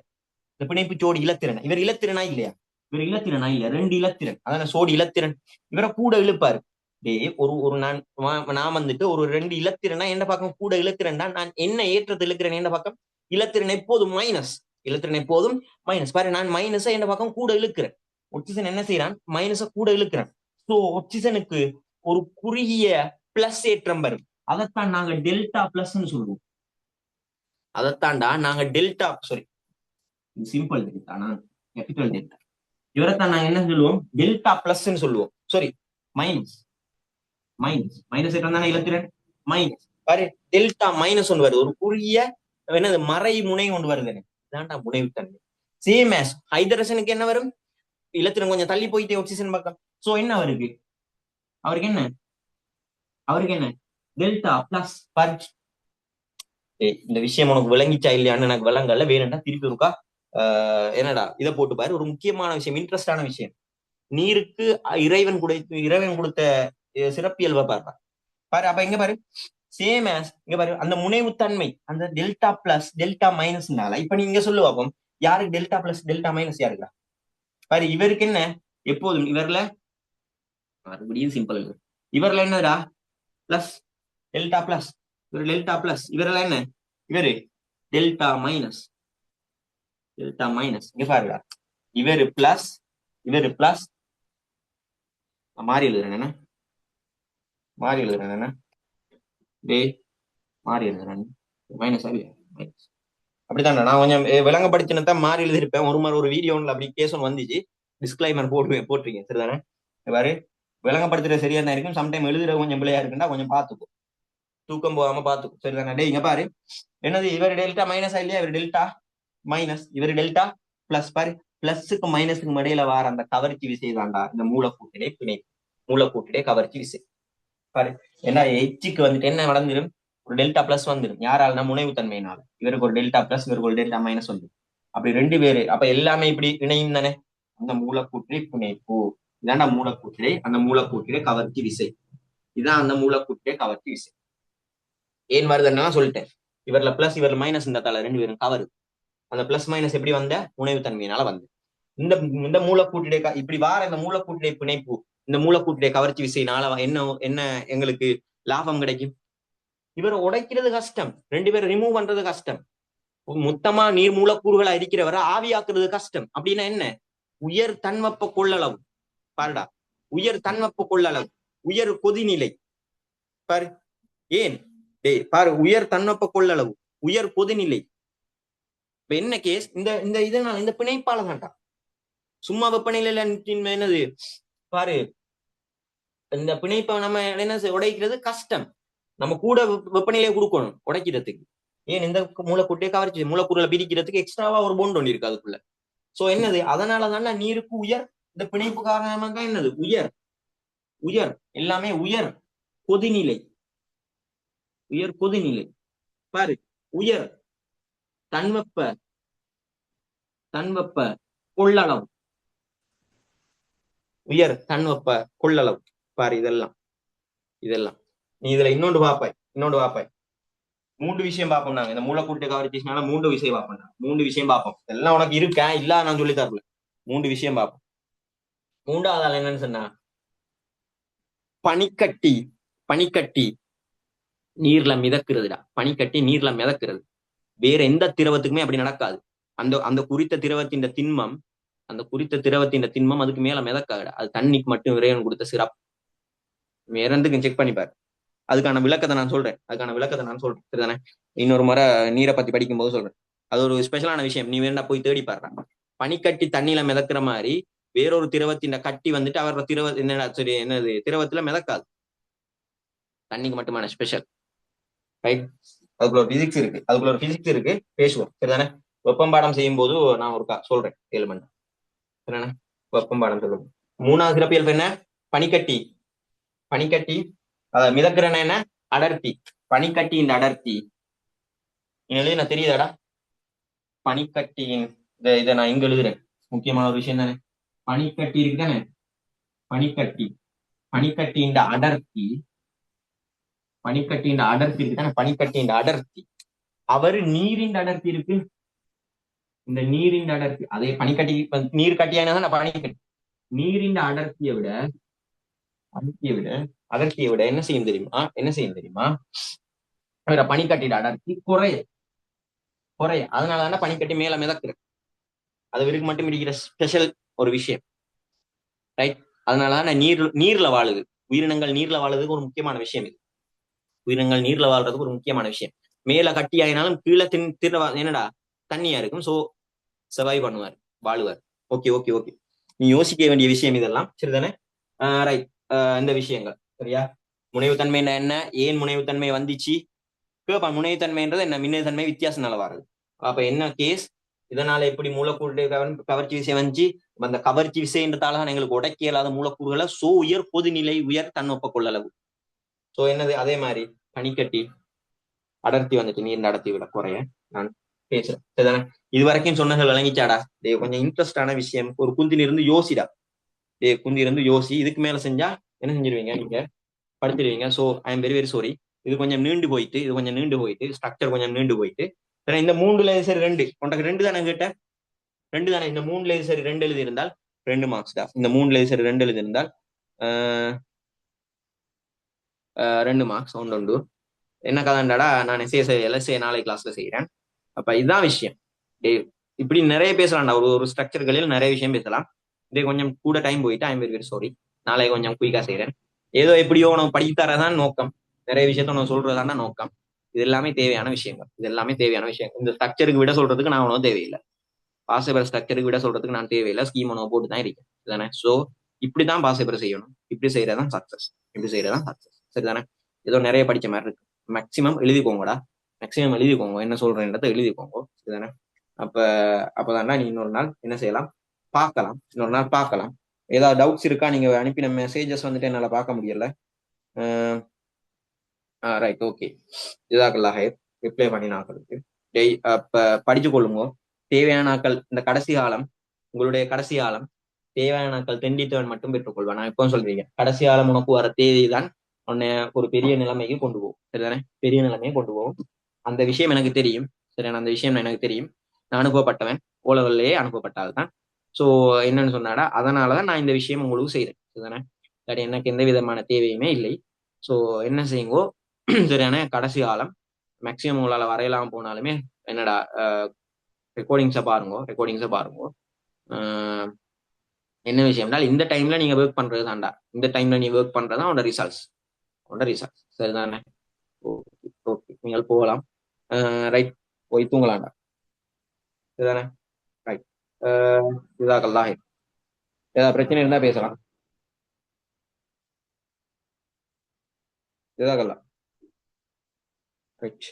இந்த பிணைப்பு சோடி இலத்திரன், இவர் இலத்திரனா இல்லையா? இவர் இலத்திரனா இல்லையா? 2 இலத்திரன், அதான சோடி இலத்திரன். இவரை கூட இழுப்பாரு. டே ஒரு நான் வந்துட்டு ஒரு 2 இலத்திரனா என்ன பக்கம் கூட இலத்திரன் தான். நான் என்ன ஏற்றத்தை இழுக்கிறேன் என்ன பக்கம்? இலத்திரன் எப்போதும் மைனஸ். இலத்திரன் எப்போதும் மைனஸ். பாரு, நான் மைனஸை என்ன பக்கம் கூட இழுக்கிறேன். ஒக்சிஜன் என்ன செய்யறான்? மைனஸ கூட இழுக்கிறான். சோ ஒக்சிஜனுக்கு ஒரு குறுகிய பிளஸ் ஏற்றம் வரும். அதைத்தான் நாங்க டெல்டா பிளஸ் சொல்லுவோம். அதைத்தாண்டா நாங்க delta, sorry simple delta, capital delta. இவரைத்தான் நாங்க என்ன சொல்லுவோம்? டெல்டா பிளஸ் சொல்லுவோம். Sorry, minus. மைனஸ் ஏற்றம் தானே இலத்திரன், மைனஸ். பாரு, டெல்டா மைனஸ் ஒன்று வருது, ஒரு குறுகிய என்னது மறை முனை ஒன்று வருது. இதாண்டா முனைவு தன்மை. சேம் ஆஸ் ஹைட்ரஜனுக்கு என்ன வரும்? இலத்திரன் கொஞ்சம் தள்ளி போயிட்டு ஆக்சிஜன் பக்கம். சோ என்ன அவருக்கு என்ன டெல்டா பிளஸ். பாரு, இந்த விஷயம் உனக்கு விளங்கிச்சா இல்லையான்னு எனக்கு விளங்கல. வேணும்டா திருப்பி இருக்கா என்னடா இதை போட்டு பாரு. ஒரு முக்கியமான விஷயம், இன்ட்ரெஸ்டான விஷயம். நீருக்கு இறைவன் கொடுத்த சிறப்பியல்பை பாரு. அப்ப இங்க பாரு, சேம் ஆஸ் இங்க பாரு, அந்த முனைவு தன்மை, அந்த டெல்டா பிளஸ் டெல்டா மைனஸ்னால இப்ப நீங்க சொல்லுவாப்போம், யாருக்கு டெல்டா பிளஸ் டெல்டா மைனஸ் யாருக்கா? பாரு, இவருக்கு என்ன எப்போதும் இவர்ல மறுபடியும் சிம்பிள். இவர்ல என்னடா? Plus delta plus. இவர் டெல்டா பிளஸ். இவர்ல என்ன? இவரு டெல்டா மைனஸ். இங்க பாருடா, இவரு பிளஸ் மாறி எழுதுறேன் என்ன மாறி எழுதுறேன் மைனஸ் மைனஸ். அப்படித்தான் நான் கொஞ்சம் விளங்கப்படுத்தினதான் மாறி எழுதிருப்பேன். ஒரு வீடியோல அப்படி கேஸ் ஒன்று வந்துச்சு, டிஸ்கிளைமர் போட்டுருக்கீங்க சரிதானே. பாரு, விளங்கப்படுத்துற சரியா தான் இருக்கும். சம்டைம் எழுதுற கொஞ்சம் பிள்ளையா இருக்குண்டா கொஞ்சம் பாத்துக்கும், தூக்கம் போகாம பாத்துக்கும் சரிதானே. டே இங்க பாரு, என்னது இவர் டெல்டா மைனஸா இல்லையா? இவர் டெல்டா மைனஸ், இவர் டெல்டா பிளஸ். பாரு, பிளஸுக்கு மைனஸுக்கு இடையில வார அந்த கவர்ச்சி விசை தாண்டா இந்த மூலக்கூட்டிலே பிணைப்பு, மூலக்கூட்டிலே கவர்ச்சி விசை. பாரு, ஏன்னா எச்சுக்கு வந்துட்டு என்ன நடந்துடும்? ஒரு டெல்டா பிளஸ் வந்துடும். யாரால்னா முனைவு தன்மையினால. இவருக்கு ஒரு டெல்டா பிளஸ், இவருக்கு ஒரு டெல்டா மைனஸ் வந்துடும். அப்படி 2 பேரு, அப்ப எல்லாமே இப்படி இணையும் தானே. அந்த மூலக்கூற்றிலே பிணைப்பு, இதாண்டா மூலக்கூற்றிலே, அந்த மூலக்கூற்றிலே கவர்ச்சி விசை. இதான் அந்த மூலக்கூற்றிலே கவர்ச்சி விசை. ஏன் வருதுன்னா சொல்லிட்டேன். இவர்ல பிளஸ் இவர்ல மைனஸ், இந்த தலை 2 பேரும் கவரு. அந்த பிளஸ் மைனஸ் எப்படி வந்த? முனைவு தன்மையினால வந்து. இந்த மூலக்கூட்டிலே இப்படி வார இந்த மூலக்கூட்டிலே பிணைப்பு, இந்த மூலக்கூட்டிலே கவர்ச்சி விசையினால என்ன எங்களுக்கு லாபம் கிடைக்கும்? இவரை உடைக்கிறது கஷ்டம், 2 பேரை ரிமூவ் பண்றது கஷ்டம். மொத்தமா நீர் மூலக்கூறுகளை அரிக்கிறவரை ஆவியாக்குறது கஷ்டம். அப்படின்னா என்ன? உயர் தன்வெப்ப கொள்ளளவு. பாருடா, உயர் தன்வெப்ப கொள்ளளவு, உயர் கொதிநிலை. பாரு, ஏன் பாரு, உயர் தன்வெப்ப கொள்ளளவு, உயர் கொதிநிலை. இப்ப என்ன கேஸ்? இந்த இதனால, இந்த பிணைப்பால தான்டா. சும்மா வெப்பநிலையில என்னது பாரு, இந்த பிணைப்பை நம்ம என்ன உடைக்கிறது கஷ்டம். நம்ம கூட வெப்பநிலையை கொடுக்கணும் உடைக்கிறதுக்கு. ஏன்? இந்த மூலக்கூட்டே கவர்ச்சி, மூலக்கூறுகளை பிரிக்கிறதுக்கு எக்ஸ்ட்ராவா ஒரு போண்ட் ஒன்று இருக்கு அதுக்குள்ள. சோ என்னது, அதனாலதான் நீருக்கு உயர், இந்த பிணைப்பு காரணமாக என்னது உயர் எல்லாமே உயர் கொதிநிலை. பாரு, உயர் தன்வெப்ப கொள்ளளவு, உயர் தன்வெப்ப கொள்ளளவு. பாரு, இதெல்லாம் நீ இதுல இன்னொன்று பாப்பாய் 3 விஷயம் பார்ப்போம். நாங்க இந்த மூலக்கூட்டு கவர்ச்சினால 3 விஷயம் பார்ப்போம். 3 விஷயம் பார்ப்போம். எல்லாம் உனக்கு இருக்கா இல்ல நான் சொல்லி தரல. 3 விஷயம் பார்ப்போம். மூன்றாவது ஆள் என்னன்னு சொன்னா பனிக்கட்டி. பனிக்கட்டி நீர்ல மிதக்கிறதுடா. பனிக்கட்டி நீர்ல மிதக்கிறது. வேற எந்த திரவத்துக்குமே அப்படி நடக்காது. அந்த அந்த குறித்த திரவத்தின் திண்மம், அந்த குறித்த திரவத்தின் திண்மம் அதுக்கு மேல மிதக்காதுடா. அது தண்ணிக்கு மட்டும் இறைவன் கொடுத்த சிறப்பு. வேற எதுக்கும் செக் பண்ணிப்பாரு. அதுக்கான விளக்கத்தை நான் சொல்றேன். சரிதானே? இன்னொரு முறை நீரை பத்தி படிக்கும் போது சொல்றேன். அது ஒரு ஸ்பெஷலான விஷயம். நீ வேணா போய் தேடி பாடுற. பனிக்கட்டி தண்ணியில மிதக்கிற மாதிரி வேறொரு திரவத்தின் கட்டி வந்துட்டு அவரோட என்னடா சரி என்னது திரவத்துல மிதக்காது. தண்ணிக்கு மட்டுமான ஸ்பெஷல். ரைட். அதுக்குள்ள ஒரு பிசிக்ஸ் இருக்கு. பேசுவோம். சரிதானே? வெப்பம் பாடம் செய்யும் போது நான் ஒரு சொல்றேன். 7 மணி. சரிதானே? வெப்பம் பாடம் சொல்லுங்க. மூணாவது சிறப்பியல்பு என்ன? பனிக்கட்டி. பனிக்கட்டி மிதக்கிறன என்ன? அடர்த்தி. பனிக்கட்டியின் அடர்த்தி எழுதின தெரியுதாடா? பனிக்கட்டியின் இதை நான் இங்க எழுதுறேன். முக்கியமான ஒரு விஷயம் தானே. பனிக்கட்டி இருக்குதானே? பனிக்கட்டி. பனிக்கட்டியின் அடர்த்தி. பனிக்கட்டியின் அடர்த்தி இருக்குதானே? பனிக்கட்டியின் அடர்த்தி. அவரு நீரின் அடர்த்தி இருக்கு. இந்த நீரின் அடர்த்தி அதே பனிக்கட்டி நீர் கட்டியான பனிக்கட்டி. நீரின் அடர்த்தியை விட என்ன செய்யும் தெரியுமா? பனிக்கட்டியோட அடர்த்தி குறைய. அதனாலதான் பனிக்கட்டி மேல மிதக்குற. அது விருக்கு மட்டும் இருக்கிற ஸ்பெஷல் ஒரு விஷயம். ரைட். அதனாலதான் நீர்ல வாழுது. உயிரினங்கள் நீர்ல வாழுறதுக்கு ஒரு முக்கியமான விஷயம் இது. உயிரினங்கள் நீர்ல வாழ்றதுக்கு ஒரு முக்கியமான விஷயம். மேல கட்டி ஆயினாலும் கீழே என்னடா தண்ணியா இருக்கும். சோ சர்வைவ் பண்ணுவார், வாழுவார். Okay okay okay. நீ யோசிக்க வேண்டிய விஷயம் இதெல்லாம். சரிதானே? ரைட். இந்த விஷயங்கள் சரியா? முனைவுத்தன்மை என்ன? ஏன் முனைவுத்தன்மை வந்துச்சு? முனைவுத்தன்மைன்றது என்ன? மின்னுத்தன்மை வித்தியாசம் நல்ல வருது. அப்ப என்ன கேஸ்? இதனால எப்படி மூலக்கூறு கவர்ச்சி விசை வந்துச்சு? அந்த கவர்ச்சி விசைன்றதால தான் எங்களுக்கு உடைக்க இயலாத மூலக்கூறுகளை உயர் பொதுநிலை உயர் தன்னொப்ப கொள்ளளவு. சோ என்னது? அதே மாதிரி பனிக்கட்டி அடர்த்தி வந்துட்டு நீர் அடர்த்தி விட குறைய நான் பேசுறேன். சரிதானே? இது வரைக்கும் சொன்னது விளங்கிச்சாடா? கொஞ்சம் இன்ட்ரெஸ்டான விஷயம். ஒரு குந்தில இருந்து யோசிடா. குந்தி இருந்து யோசி. இதுக்கு மேல செஞ்சா என்ன செஞ்சிருவீங்க? நீங்க படுத்துருவீங்க. So I am very very sorry. இது கொஞ்சம் நீண்டு போயிட்டு ஸ்ட்ரக்சர் கொஞ்சம் நீண்டு போயிட்டு இந்த 3ல சரி 2 உனக்கு 2 தானே கேட்ட? 2 தானே. இந்த 3ல சரி 2 எழுதி இருந்தால் 2 மார்க்ஸ் தான். இந்த 3ல சரி 2 எழுதி இருந்தால் 2 மார்க்ஸ் உண்டு. என்ன கதாண்டாடா? நான் எல்எஸ்ஏ நாளை கிளாஸ்ல செய்யறேன். அப்ப இதுதான் விஷயம். இப்படி நிறைய பேசலாம்டா. ஒரு ஸ்ட்ரக்சர்களில் நிறைய விஷயம் பேசலாம். இதே கொஞ்சம் கூட டைம் போயிட்டு ஐ எம் வெரி வெரி சாரி. நாளை கொஞ்சம் குயிக்கா செய்யறேன். ஏதோ எப்படியோ உனக்கு படித்தரதான் நோக்கம். நிறைய விஷயத்த உனக்கு சொல்றதான நோக்கம். இது எல்லாமே தேவையான விஷயங்கள். இந்த ஸ்ட்ரக்சருக்கு விட சொல்றதுக்கு நான் உனக்கு தேவையில்லை. பாசிபிள் ஸ்ட்ரக்சருக்கு விட சொல்றதுக்கு நான் தேவையில்லை. ஸ்கீம் உனக்கு போட்டு தான் இருக்கேன். சரிதானே? சோ இப்படிதான் பாசிபிள் செய்யணும். இப்படி செய்யறதான் சக்சஸ். சரிதானே? ஏதோ நிறைய படிச்ச மாதிரி இருக்கு. மேக்சிமம் எழுதிக்கோங்கடா. என்ன சொல்றேன்றதை எழுதிக்கோங்க. சரிதானே? அப்பதான்டா நீ இன்னொரு நாள் என்ன செய்யலாம்? பார்க்கலாம். ஏதாவது டவுட்ஸ் இருக்கா? நீங்க அனுப்பின மெசேஜஸ் வந்துட்டு என்னால பார்க்க முடியல. ரைட். ஓகே. ஜிசாக்கல்லா ஹைர். ரிப்ளை பண்ணினாக்களுக்கு அப்ப படிச்சு கொள்ளுங்க. தேவையான நாட்கள் இந்த கடைசி காலம், உங்களுடைய கடைசி காலம் தேவையான நாட்கள் தெண்டித்தவன் மட்டும் பெற்றுக்கொள்வான். நான் எப்பவும் சொல்றீங்க, கடைசி காலம் உனக்கு வர தேவைதான் உன்னை ஒரு பெரிய நிலைமைக்கு கொண்டு போகும். சரிதானே? பெரிய நிலைமையை கொண்டு போகும். அந்த விஷயம் எனக்கு தெரியும். சரியான அந்த விஷயம் எனக்கு தெரியும். நான் அனுப்பப்பட்டவன். ஓலவல்லையே அனுப்பப்பட்டால் தான். சோ என்னன்னு சொன்னாடா, அதனாலதான் நான் இந்த விஷயம் உங்களுக்கு செய்யறேன். சரிதானே? எனக்கு எந்த விதமான தேவையுமே இல்லை. சோ என்ன செய்யுங்கோ? சரியான கடைசி காலம் மேக்சிமம் உங்களால வரையலாம் போனாலுமே என்னடா ரெக்கார்டிங்ஸை பாருங்க. என்ன விஷயம்னால் இந்த டைம்ல நீங்க ஒர்க் பண்றது தான்டா. இந்த டைம்ல நீ ஒர்க் பண்றதா உன்னோட ரிசல்ட்ஸ். சரிதானே? ஓகே. நீங்கள் போகலாம். ரைட். போய் தூங்கலாம்டா. சரிதானே? ரைட். இதாக்கல்லாம் ஏதாவது பிரச்சனை இருந்தா பேசலாம். இதாகலாம். ரைட்.